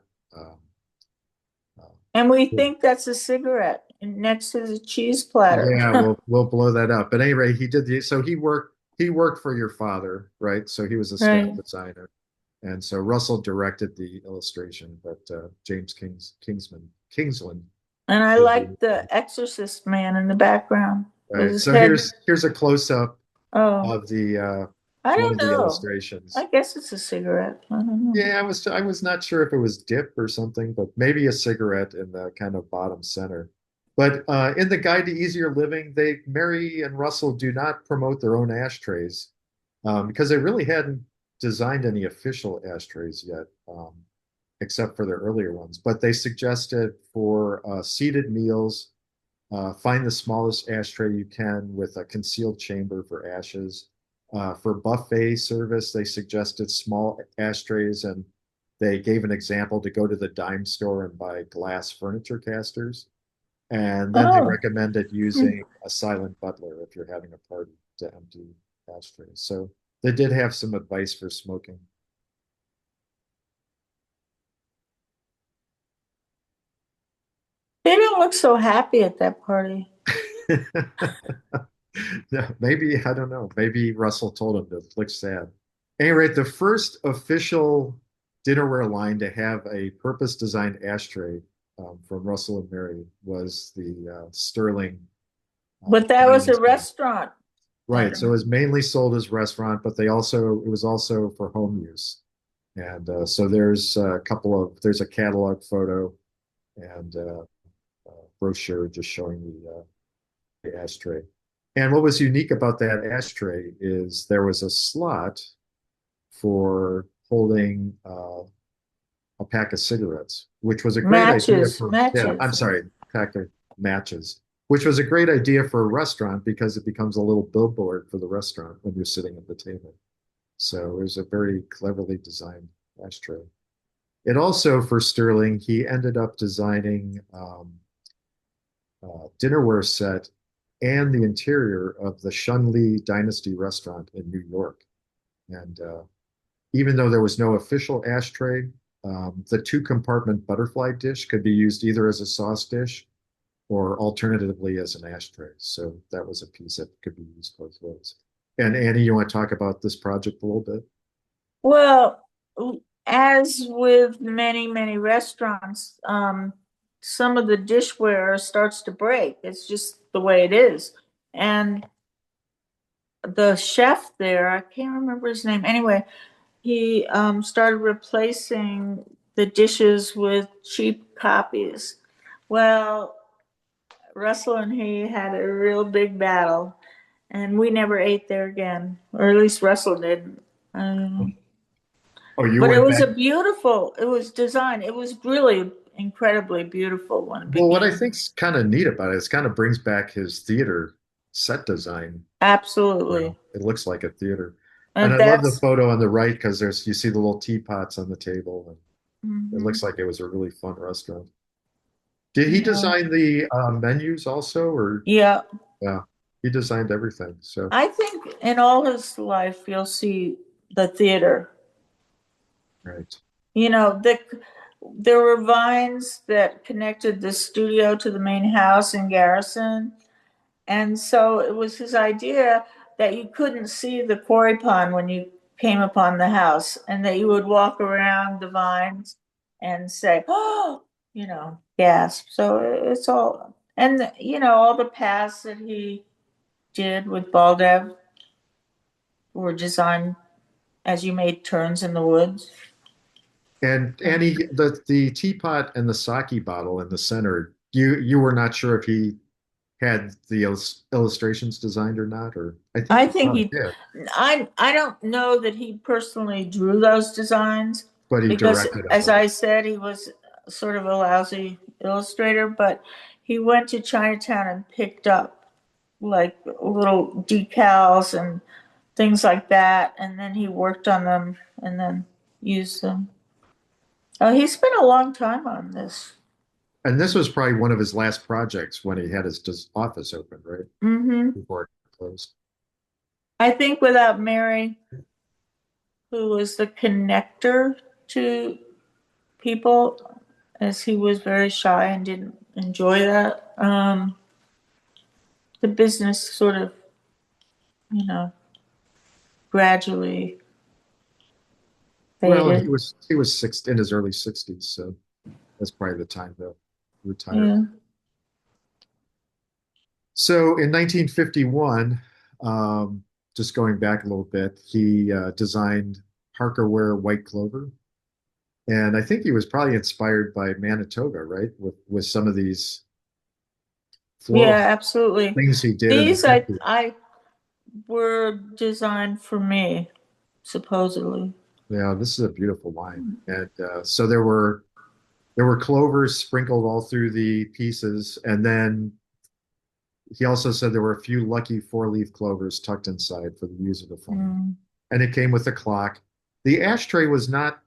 Speaker 3: And we think that's a cigarette next to the cheese platter.
Speaker 2: Yeah, we'll blow that up. But anyway, so he worked for your father, right? So he was a staff designer. And so Russell directed the illustration, but James Kingsland.
Speaker 3: And I like the Exorcist man in the background.
Speaker 2: Right. So here's a close-up of the
Speaker 3: I don't know.
Speaker 2: The illustrations.
Speaker 3: I guess it's a cigarette. I don't know.
Speaker 2: Yeah, I was not sure if it was dip or something, but maybe a cigarette in the kind of bottom center. But in the Guide to Easier Living, Mary and Russell do not promote their own ashtrays because they really hadn't designed any official ashtrays yet, except for their earlier ones. But they suggested for seated meals, find the smallest ashtray you can with a concealed chamber for ashes. For buffet service, they suggested small ashtrays, and they gave an example to go to the dime store and buy glass furniture casters. And then they recommended using a silent butler if you're having a party to empty ashtrays. So they did have some advice for smoking.
Speaker 3: They don't look so happy at that party.
Speaker 2: Yeah, maybe, I don't know. Maybe Russell told him to look sad. Anyway, the first official dinnerware line to have a purpose-designed ashtray from Russell and Mary was the Sterling.
Speaker 3: But that was a restaurant.
Speaker 2: Right. So it was mainly sold as restaurant, but it was also for home use. And so there's a catalog photo and a brochure just showing the ashtray. And what was unique about that ashtray is there was a slot for holding a pack of cigarettes, which was a great idea for
Speaker 3: matches.
Speaker 2: Yeah, I'm sorry, pack of matches, which was a great idea for a restaurant because it becomes a little billboard for the restaurant when you're sitting at the table. So it was a very cleverly designed ashtray. It also, for Sterling, he ended up designing dinnerware set and the interior of the Shunli Dynasty restaurant in New York. And even though there was no official ashtray, the two-compartment butterfly dish could be used either as a sauce dish or alternatively as an ashtray. So that was a piece that could be used both ways. And Annie, you want to talk about this project a little bit?
Speaker 3: Well, as with many, many restaurants, some of the dishware starts to break. It's just the way it is. And the chef there, I can't remember his name. Anyway, he started replacing the dishes with cheap copies. Well, Russell and he had a real big battle, and we never ate there again, or at least Russell didn't.
Speaker 2: Oh, you
Speaker 3: But it
Speaker 2: went
Speaker 3: was
Speaker 2: back.
Speaker 3: it was designed, it was really incredibly beautiful when it
Speaker 2: Well, what I
Speaker 3: began.
Speaker 2: think's kind of neat about it is kind of brings back his theater set design.
Speaker 3: Absolutely.
Speaker 2: It looks like a theater. And
Speaker 3: And
Speaker 2: I love the
Speaker 3: that's,
Speaker 2: photo on the right because you see the little teapots on the table, and it
Speaker 3: mhm,
Speaker 2: looks like it was a really fun restaurant. Did he
Speaker 3: yeah.
Speaker 2: design the menus also, or
Speaker 3: Yeah.
Speaker 2: yeah, he designed everything. So
Speaker 3: I think in all his life, you'll see the theater.
Speaker 2: right.
Speaker 3: You know, there were vines that connected the studio to the main house in Garrison. And so it was his idea that you couldn't see the quarry pond when you came upon the house, and that you would walk around the vines and say, oh, gasp. So it's all, and all the paths that he did with Baldev were designed as you made turns in the woods.
Speaker 2: And Annie, the teapot and the sake bottle in the center, you were not sure if he had the illustrations designed or not, or I think
Speaker 3: I
Speaker 2: he
Speaker 3: think
Speaker 2: probably
Speaker 3: he,
Speaker 2: did,
Speaker 3: I don't know that he personally drew those designs,
Speaker 2: but he
Speaker 3: because,
Speaker 2: directed them,
Speaker 3: as
Speaker 2: right?
Speaker 3: I said, he was sort of a lousy illustrator, but he went to Chinatown and picked up like little decals and things like that, and then he worked on them and then used them. Oh, he spent a long time on this.
Speaker 2: And this was probably one of his last projects when he had his office open, right? Before it closed.
Speaker 3: I think without Mary, who was the connector to people, as he was very shy and didn't enjoy that, the business sort of, you know, gradually
Speaker 2: Well,
Speaker 3: faded.
Speaker 2: he was in his early 60s, so that's probably the time to retire.
Speaker 3: Yeah.
Speaker 2: So in 1951, just going back a little bit, he designed Parker Ware White Clover. And I think he was probably inspired by Manitoba, right? With some of these floral
Speaker 3: Yeah, absolutely.
Speaker 2: things he did in the
Speaker 3: These I
Speaker 2: 50s.
Speaker 3: I were designed for me, supposedly.
Speaker 2: Yeah, this is a beautiful wine. And so there were clovers sprinkled all through the pieces, and then he also said there were a few lucky four-leaf clovers tucked inside for the use of the phone.
Speaker 3: Mm.
Speaker 2: And it came with a clock. The ashtray was not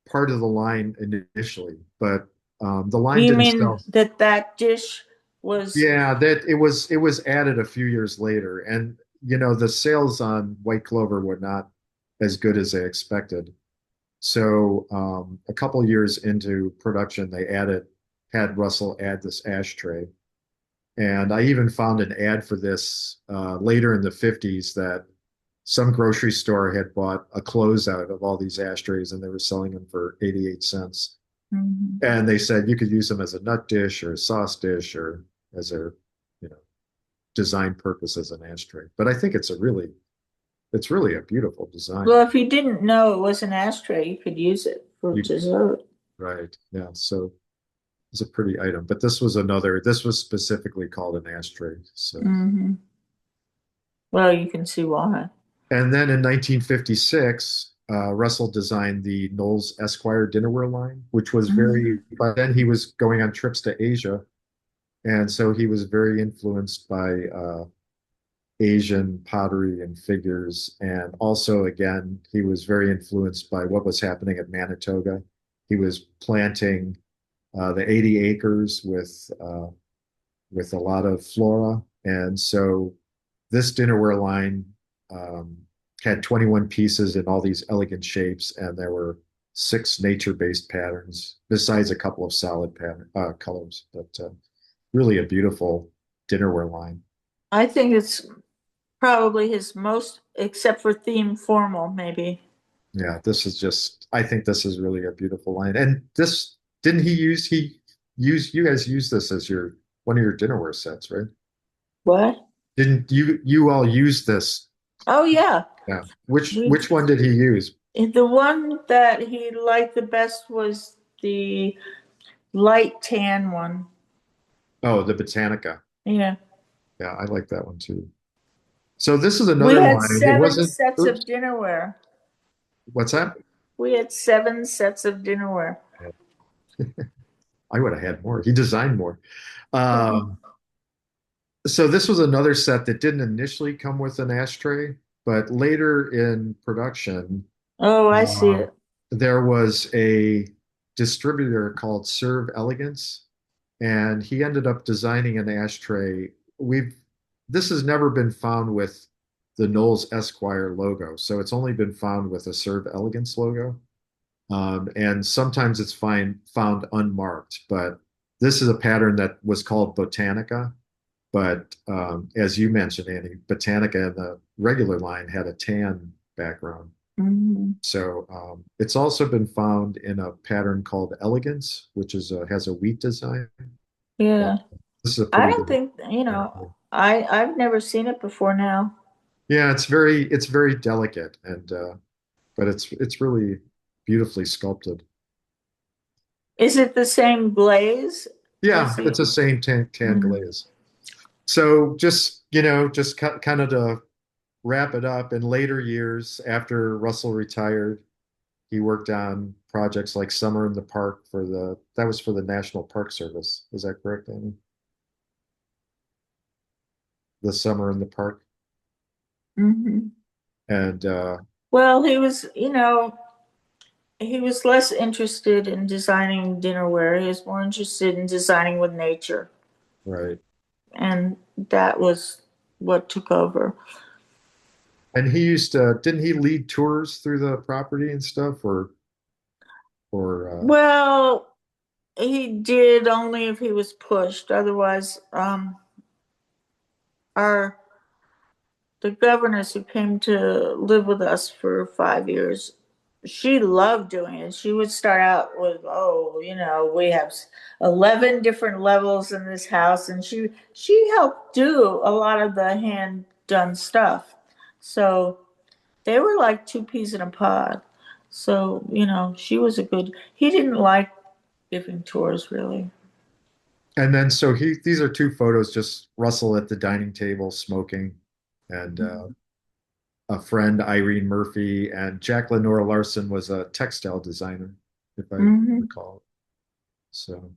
Speaker 2: part of the line initially, but the line
Speaker 3: You
Speaker 2: didn't
Speaker 3: mean
Speaker 2: sell.
Speaker 3: that dish was?
Speaker 2: Yeah, that it was added a few years later, and the sales on White Clover were not as good as they expected. So a couple years into production, they had Russell add this ashtray, and I even found an ad for this later in the 50s that some grocery store had bought a closeout of all these ashtrays, and they were selling them for 88 cents.
Speaker 3: Mhm.
Speaker 2: And they said you could use them as a nut dish or a sauce dish or as a, you know, design purpose as an ashtray. But I think it's really a beautiful design.
Speaker 3: Well, if you didn't know it was an ashtray, you could use it for
Speaker 2: You,
Speaker 3: dessert.
Speaker 2: right. Yeah. So it's a pretty item. But this was specifically called an ashtray. So,
Speaker 3: Hmm. Well, you can see why.
Speaker 2: and then in 1956, Russell designed the Knowles Esquire dinnerware line, which was
Speaker 3: Mhm.
Speaker 2: by then he was going on trips to Asia. And so he was very influenced by Asian pottery and figures. And also, again, he was very influenced by what was happening at Manitoba. He was planting the 80 acres with a lot of flora. And so this dinnerware line um, had 21 pieces in all these elegant shapes, and there were six nature-based patterns, besides a couple of solid colors. But really a beautiful dinnerware line.
Speaker 3: I think it's probably his most, except for theme formal, maybe.
Speaker 2: Yeah, I think this is really a beautiful line. And this, didn't you guys use this as one of your dinnerware sets, right?
Speaker 3: What?
Speaker 2: Didn't you all use this?
Speaker 3: Oh, yeah.
Speaker 2: Yeah.
Speaker 3: We
Speaker 2: Which one did he use?
Speaker 3: The one that he liked the best was the light tan one.
Speaker 2: Oh, the Botanica.
Speaker 3: Yeah.
Speaker 2: Yeah, I like that one too. So this is
Speaker 3: We
Speaker 2: another
Speaker 3: had
Speaker 2: line. It
Speaker 3: seven
Speaker 2: wasn't,
Speaker 3: sets
Speaker 2: oops,
Speaker 3: of dinnerware.
Speaker 2: what's that?
Speaker 3: We had 7 sets of dinnerware.
Speaker 2: I would have had more. He designed more.
Speaker 3: Yeah.
Speaker 2: Um, so this was another set that didn't initially come with an ashtray, but later in production,
Speaker 3: Oh, I see
Speaker 2: uh,
Speaker 3: it.
Speaker 2: there was a distributor called Serve Elegance, and he ended up designing an ashtray. We've This has never been found with the Knowles Esquire logo, so it's only been found with a Serve Elegance logo. And sometimes it's found unmarked, but this is a pattern that was called Botanica. But as you mentioned, Annie, Botanica in the regular line had a tan background.
Speaker 3: Mhm.
Speaker 2: So it's also been found in a pattern called Elegance, which has a wheat design. But
Speaker 3: Yeah.
Speaker 2: this is a
Speaker 3: I
Speaker 2: pretty
Speaker 3: don't
Speaker 2: good
Speaker 3: think,
Speaker 2: pattern.
Speaker 3: I've never seen it before now.
Speaker 2: Yeah, it's very delicate, and but it's really beautifully sculpted.
Speaker 3: Is it the same glaze
Speaker 2: Yeah,
Speaker 3: as you?
Speaker 2: it's the same tan
Speaker 3: Mhm.
Speaker 2: glaze. So just kind of to wrap it up, in later years after Russell retired, he worked on projects like Summer in the Park that was for the National Park Service. Is that correct, Annie? The Summer in the Park.
Speaker 3: Mhm.
Speaker 2: And
Speaker 3: Well, he was less interested in designing dinnerware. He was more interested in designing with nature.
Speaker 2: right.
Speaker 3: And that was what took over.
Speaker 2: And didn't he lead tours through the property and stuff or
Speaker 3: Well, he did only if he was pushed. Otherwise, our the governess who came to live with us for 5 years, she loved doing it. She would start out with, "Oh, we have 11 different levels in this house," and she helped do a lot of the hand done stuff. So they were like two peas in a pod. So she was a good. He didn't like giving tours really.
Speaker 2: and then so these are two photos, just Russell at the dining table smoking, and a friend, Irene Murphy, and Jack Lenore Larson was a textile designer, if I
Speaker 3: Mm-hmm.
Speaker 2: recall. So,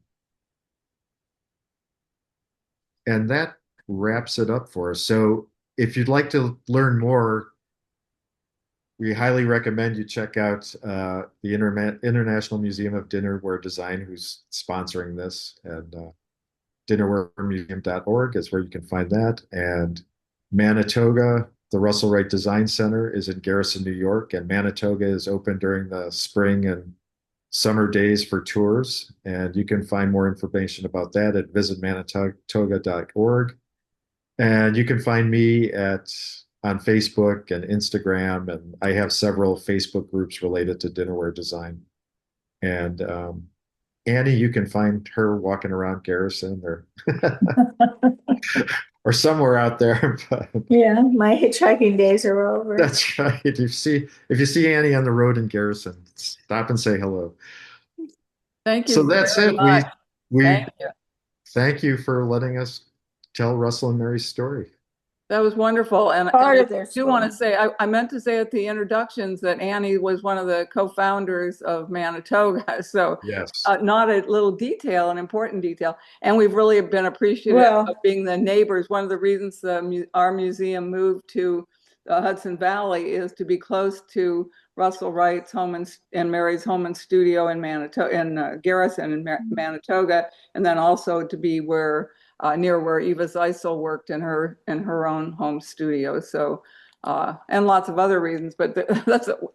Speaker 2: and that wraps it up for us. So, if you'd like to learn more, we highly recommend you check out the International Museum of Dinnerware Design, who's sponsoring this, and dinnerwaremuseum.org is where you can find that. And Manitoga, the Russell Wright Design Center is in Garrison, New York, and Manitoga is open during the spring and summer days for tours. And you can find more information about that at visitmanitoga.org. And you can find me on Facebook and Instagram, and I have several Facebook groups related to dinnerware design. And Annie, you can find her walking around Garrison or somewhere out there. But
Speaker 3: Yeah, my hitchhiking days are over.
Speaker 2: that's right. If you see Annie on the road in Garrison, stop and say hello.
Speaker 1: Thank
Speaker 2: So
Speaker 1: you
Speaker 2: that's
Speaker 1: very
Speaker 2: it.
Speaker 1: much. Thank
Speaker 2: We
Speaker 1: you.
Speaker 2: thank you for letting us tell Russell and Mary's story.
Speaker 1: That was wonderful. And
Speaker 3: Part
Speaker 1: I
Speaker 3: of their
Speaker 1: do want
Speaker 3: story.
Speaker 1: to say, I meant to say at the introductions that Annie was one of the co-founders of Manitoga. So
Speaker 2: Yes.
Speaker 1: not a little detail, an important detail. And we've really been appreciative of
Speaker 3: Well,
Speaker 1: being the neighbors. One of the reasons our museum moved to the Hudson Valley is to be close to Russell Wright's home and Mary's home and studio in Manitoga, in Garrison in Manitoga, and then also to be near where Eva Zeisel worked in her own home studio. So, and lots of other reasons, but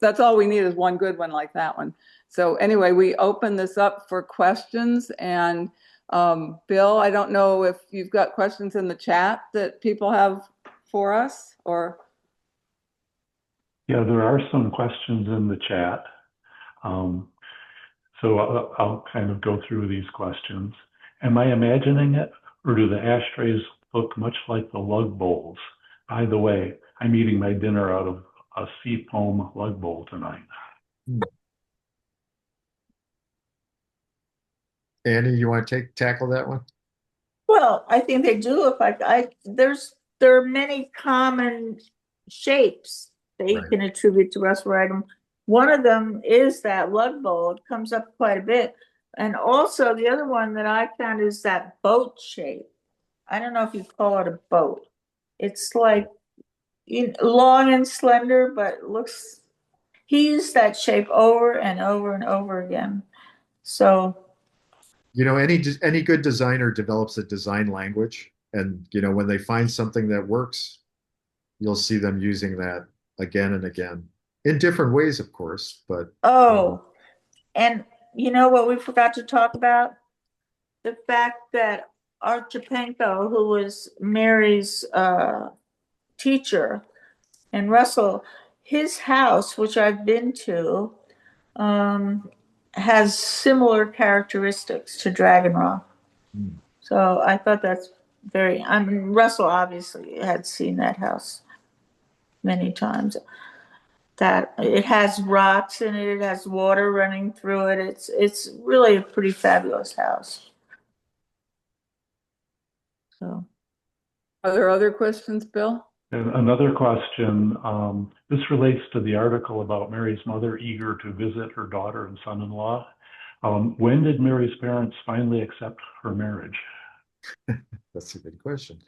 Speaker 1: that's all we need is one good one like that one. So anyway, we open this up for questions, and Bill, I don't know if you've got questions in the chat that people have for us, or
Speaker 4: Yeah, there are some questions in the chat. Um, so I'll kind of go through these questions. Am I imagining it, or do the ashtrays look much like the lug bowls? By the way, I'm eating my dinner out of a seafoam lug bowl tonight.
Speaker 2: Annie, you want to tackle that one?
Speaker 3: Well, I think they do look like there are many common shapes that you
Speaker 2: Right.
Speaker 3: can attribute to Russell Wright. One of them is that lug bowl. It comes up quite a bit. And also the other one that I found is that boat shape. I don't know if you call it a boat. It's like long and slender, but it looks, he used that shape over and over and over again. So,
Speaker 2: You know, any good designer develops a design language, and you know, when they find something that works, you'll see them using that again and again in different ways, of course. But
Speaker 3: oh, and you know what we forgot to talk about? The fact that Art Japenko, who was Mary's teacher, and Russell, his house, which I've been to, um, has similar characteristics to Dragon Rock.
Speaker 2: hmm,
Speaker 3: So I thought that's very, I mean, Russell obviously had seen that house many times. That it has rocks in it, it has water running through it. It's really a pretty fabulous house. So
Speaker 1: Are there other questions, Bill?
Speaker 4: And another question, this relates to the article about Mary's mother eager to visit her daughter and son-in-law. When did Mary's parents finally accept her marriage?
Speaker 2: that's a good question.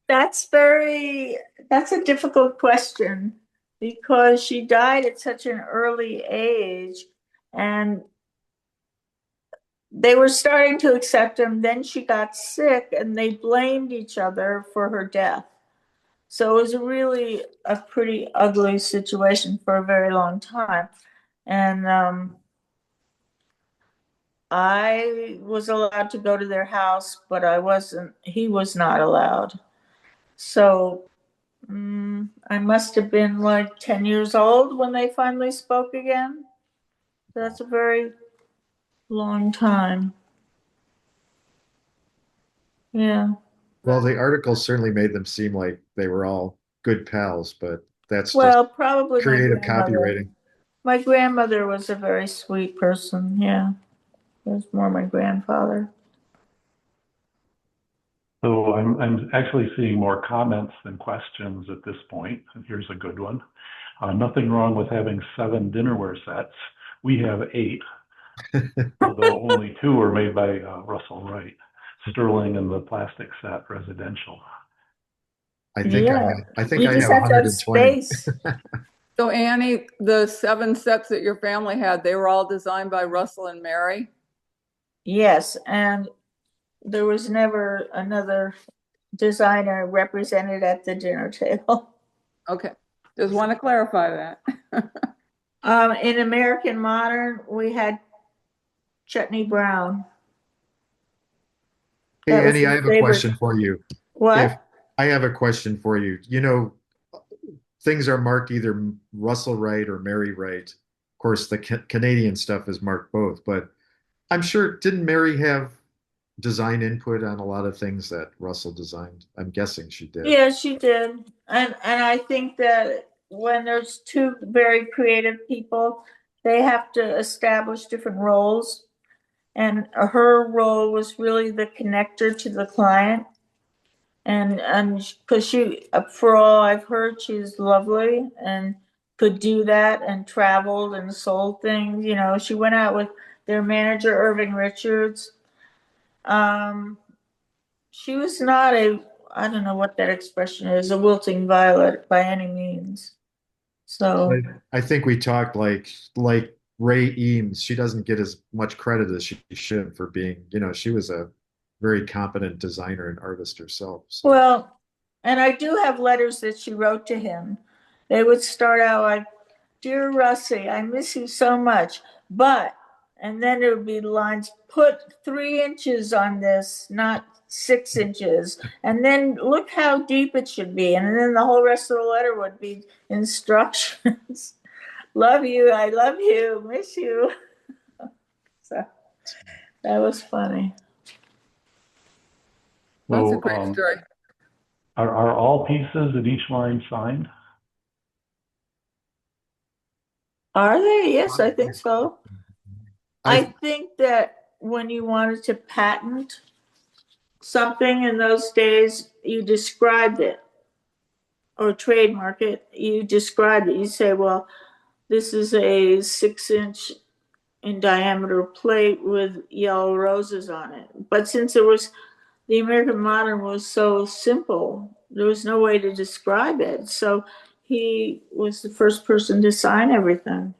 Speaker 3: that's a difficult question because she died at such an early age and they were starting to accept him. Then she got sick and they blamed each other for her death. So it was really a pretty ugly situation for a very long time. And I was allowed to go to their house, but he was not allowed. So I must have been like 10 years old when they finally spoke again. That's a very long time. Yeah.
Speaker 2: Well, the article certainly made them seem like they were all good pals, but that's just
Speaker 3: Well, probably my
Speaker 2: creative
Speaker 3: grandmother.
Speaker 2: copywriting.
Speaker 3: My grandmother was a very sweet person. Yeah. It was more my grandfather.
Speaker 4: So I'm actually seeing more comments than questions at this point. And here's a good one. Nothing wrong with having 7 dinnerware sets. We have 8, although only 2 were made by Russell Wright. Sterling and the plastic set residential.
Speaker 3: Yeah.
Speaker 2: I think
Speaker 3: You
Speaker 2: I
Speaker 3: just
Speaker 2: have
Speaker 3: have to have
Speaker 2: 120.
Speaker 3: space.
Speaker 1: So Annie, the 7 sets that your family had, they were all designed by Russell and Mary?
Speaker 3: Yes. And there was never another designer represented at the dinner table.
Speaker 1: Okay, just want to clarify that.
Speaker 3: In American Modern, we had Chutney Brown.
Speaker 2: Hey,
Speaker 3: That was
Speaker 2: Annie, I
Speaker 3: his
Speaker 2: have a
Speaker 3: favorite.
Speaker 2: question for you. If
Speaker 3: What?
Speaker 2: I have a question for you, you know, things are marked either Russell Wright or Mary Wright. Of course, the Canadian stuff is marked both, but I'm sure, didn't Mary have design input on a lot of things that Russell designed? I'm guessing she did.
Speaker 3: Yeah, she did. And I think that when there's two very creative people, they have to establish different roles. And her role was really the connector to the client. And because she, for all I've heard, she's lovely and could do that and traveled and sold things. You know, she went out with their manager, Irving Richards. Um, she was not I don't know what that expression is, a wilting violet by any means. So,
Speaker 2: I think we talked like Ray Eames. She doesn't get as much credit as she should for being, you know, she was a very competent designer and artist herself. So
Speaker 3: well, and I do have letters that she wrote to him. They would start out like, Dear Russie, I miss you so much, but, and then there would be lines, put 3 inches on this, not 6 inches. And then look how deep it should be. And then the whole rest of the letter would be instructions. Love you, I love you, miss you. So that was funny.
Speaker 1: That's a
Speaker 4: So
Speaker 1: great story.
Speaker 4: are all pieces in each line signed?
Speaker 3: Are they? Yes, I think so. I
Speaker 2: I
Speaker 3: think that when you wanted to patent something in those days, you described it, or trademark it, you described it. You say, well, this is a 6-inch in diameter plate with yellow roses on it. But since the American modern was so simple, there was no way to describe it. So he was the first person to sign everything.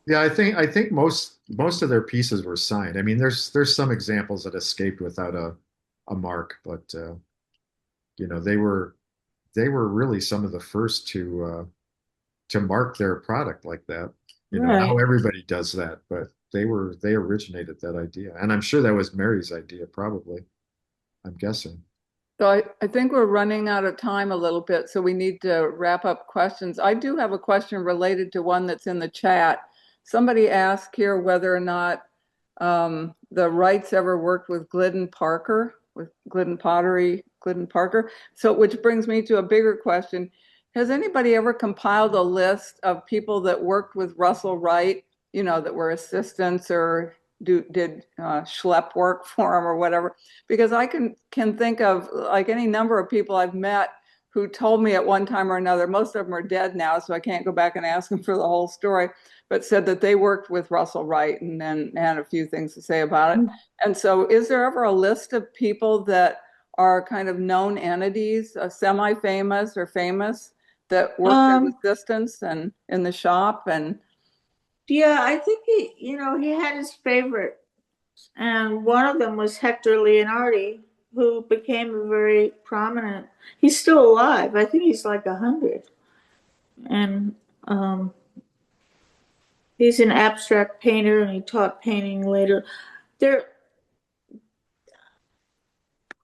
Speaker 2: Yeah, I think most of their pieces were signed. I mean, there's some examples that escaped without a mark, but they were really some of the first to mark their product like that. Now
Speaker 3: Right.
Speaker 2: everybody does that, but they originated that idea. And I'm sure that was Mary's idea, probably. I'm guessing.
Speaker 1: So I think we're running out of time a little bit, so we need to wrap up questions. I do have a question related to one that's in the chat. Somebody asked here whether or not the Wrights ever worked with Glidden Parker, with Glidden Pottery, Glidden Parker. So, which brings me to a bigger question. Has anybody ever compiled a list of people that worked with Russel Wright, that were assistants or did schlep work for him or whatever? Because I can think of like any number of people I've met who told me at one time or another, most of them are dead now, so I can't go back and ask them for the whole story, but said that they worked with Russel Wright and then had a few things to say about it. And so is there ever a list of people that are kind of known entities, semi-famous or famous, that worked as assistants and in the shop? And
Speaker 3: Yeah, I think he had his favorite, and one of them was Hector Leonardi, who became a very prominent. He's still alive. I think he's like 100, and he's an abstract painter, and he taught painting later.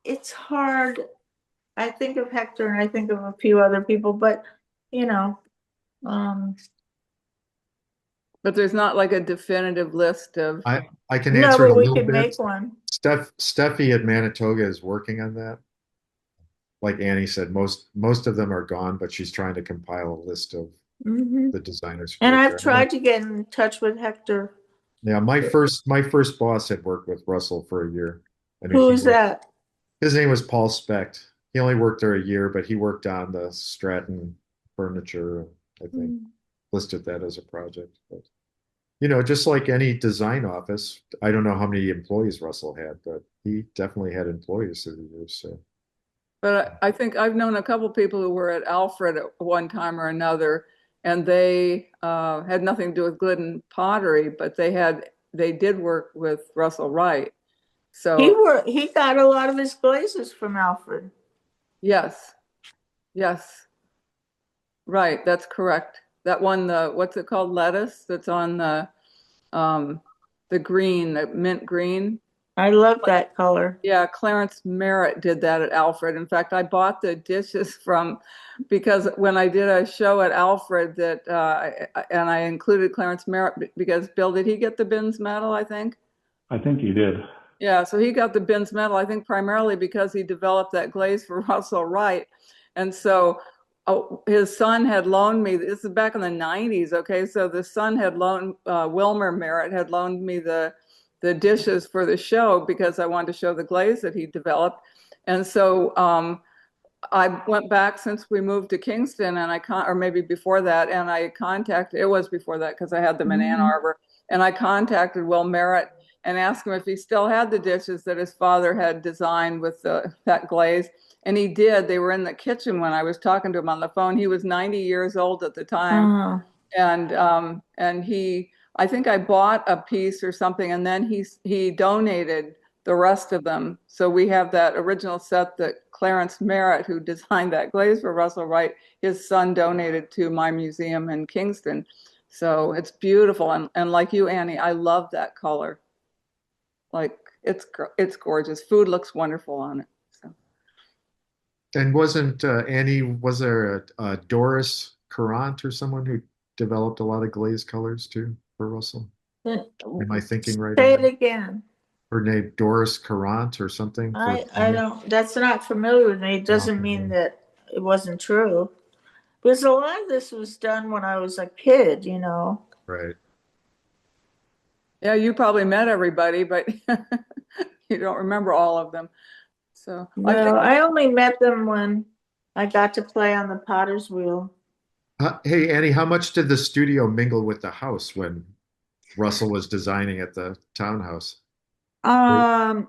Speaker 3: It's hard. I think of Hector, and I think of a few other people, but you know, um,
Speaker 1: but there's not like a definitive list of.
Speaker 2: I can
Speaker 3: no,
Speaker 2: answer it
Speaker 3: but
Speaker 2: a
Speaker 3: we
Speaker 2: little
Speaker 3: can
Speaker 2: bit.
Speaker 3: make one.
Speaker 2: Steffi at Manitoga is working on that. Like Annie said, most of them are gone, but she's trying to compile a list of
Speaker 3: Hmm.
Speaker 2: the designers who
Speaker 3: And
Speaker 2: worked
Speaker 3: I've
Speaker 2: there.
Speaker 3: tried to get in touch with Hector.
Speaker 2: Yeah, my first boss had worked with Russell for a year. I mean,
Speaker 3: Who is that?
Speaker 2: his name was Paul Specht. He only worked there a year, but he worked on the Stratton furniture, I think, listed that as a project. But just like any design office, I don't know how many employees Russell had, but he definitely had employees through the years. So
Speaker 1: But I think I've known a couple people who were at Alfred at one time or another, and they had nothing to do with Glidden pottery, but they did work with Russel Wright. So
Speaker 3: He got a lot of his glazes from Alfred.
Speaker 1: yes, yes, right, that's correct. That one, what's it called, lettuce that's on the green, the mint green.
Speaker 3: I love that color.
Speaker 1: Yeah, Clarence Merritt did that at Alfred. In fact, I bought the dishes because when I did a show at Alfred and I included Clarence Merritt because Bill, did he get the Bins medal, I think?
Speaker 4: I think he did.
Speaker 1: Yeah, so he got the Bins medal, I think primarily because he developed that glaze for Russel Wright. And so his son had loaned me, this is back in the 90s, okay? So the son had loaned, Wilmer Merritt had loaned me the dishes for the show because I wanted to show the glaze that he developed. And so I went back since we moved to Kingston or maybe before that, and it was before that because I had them in Ann Arbor, and I contacted Will Merritt and asked him if he still had the dishes that his father had designed with that glaze. And he did. They were in the kitchen when I was talking to him on the phone. He was 90 years old at the time. And I think I bought a piece or something, and then he donated the rest of them. So we have that original set that Clarence Merritt, who designed that glaze for Russel Wright, his son donated to my museum in Kingston. So it's beautiful. And like you, Annie, I love that color. Like it's gorgeous. Food looks wonderful on it. So.
Speaker 2: and wasn't Annie? Was there a Doris Courant or someone who developed a lot of glaze colors too for Russell? Am I thinking right?
Speaker 3: Say it again.
Speaker 2: Her name Doris Courant or something?
Speaker 3: I don't. That's not familiar with me. It doesn't mean that it wasn't true. Because a lot of this was done when I was a kid,
Speaker 2: Right.
Speaker 1: Yeah, you probably met everybody, but you don't remember all of them. So
Speaker 3: No, I only met them when I got to play on the Potter's Wheel.
Speaker 2: Hey, Annie, how much did the studio mingle with the house when Russell was designing at the townhouse?
Speaker 3: Um,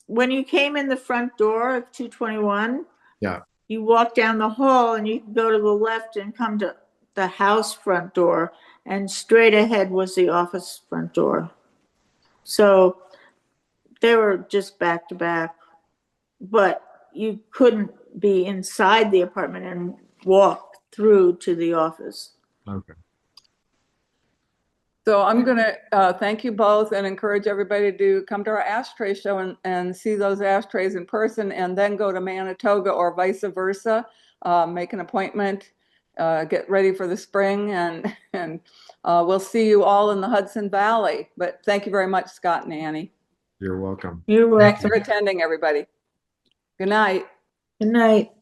Speaker 3: when you came in the front door of 221,
Speaker 2: Yeah.
Speaker 3: you walk down the hall and you can go to the left and come to the house front door, and straight ahead was the office front door. So they were just back to back, but you couldn't be inside the apartment and walk through to the office.
Speaker 2: Okay.
Speaker 1: So I'm going to thank you both and encourage everybody to come to our ashtray show and see those ashtrays in person, and then go to Manitoga or vice versa. Make an appointment, get ready for the spring, and we'll see you all in the Hudson Valley. But thank you very much, Scott and Annie.
Speaker 2: You're welcome.
Speaker 3: You're
Speaker 1: Thanks
Speaker 3: welcome.
Speaker 1: for attending, everybody. Good night.
Speaker 3: Good night.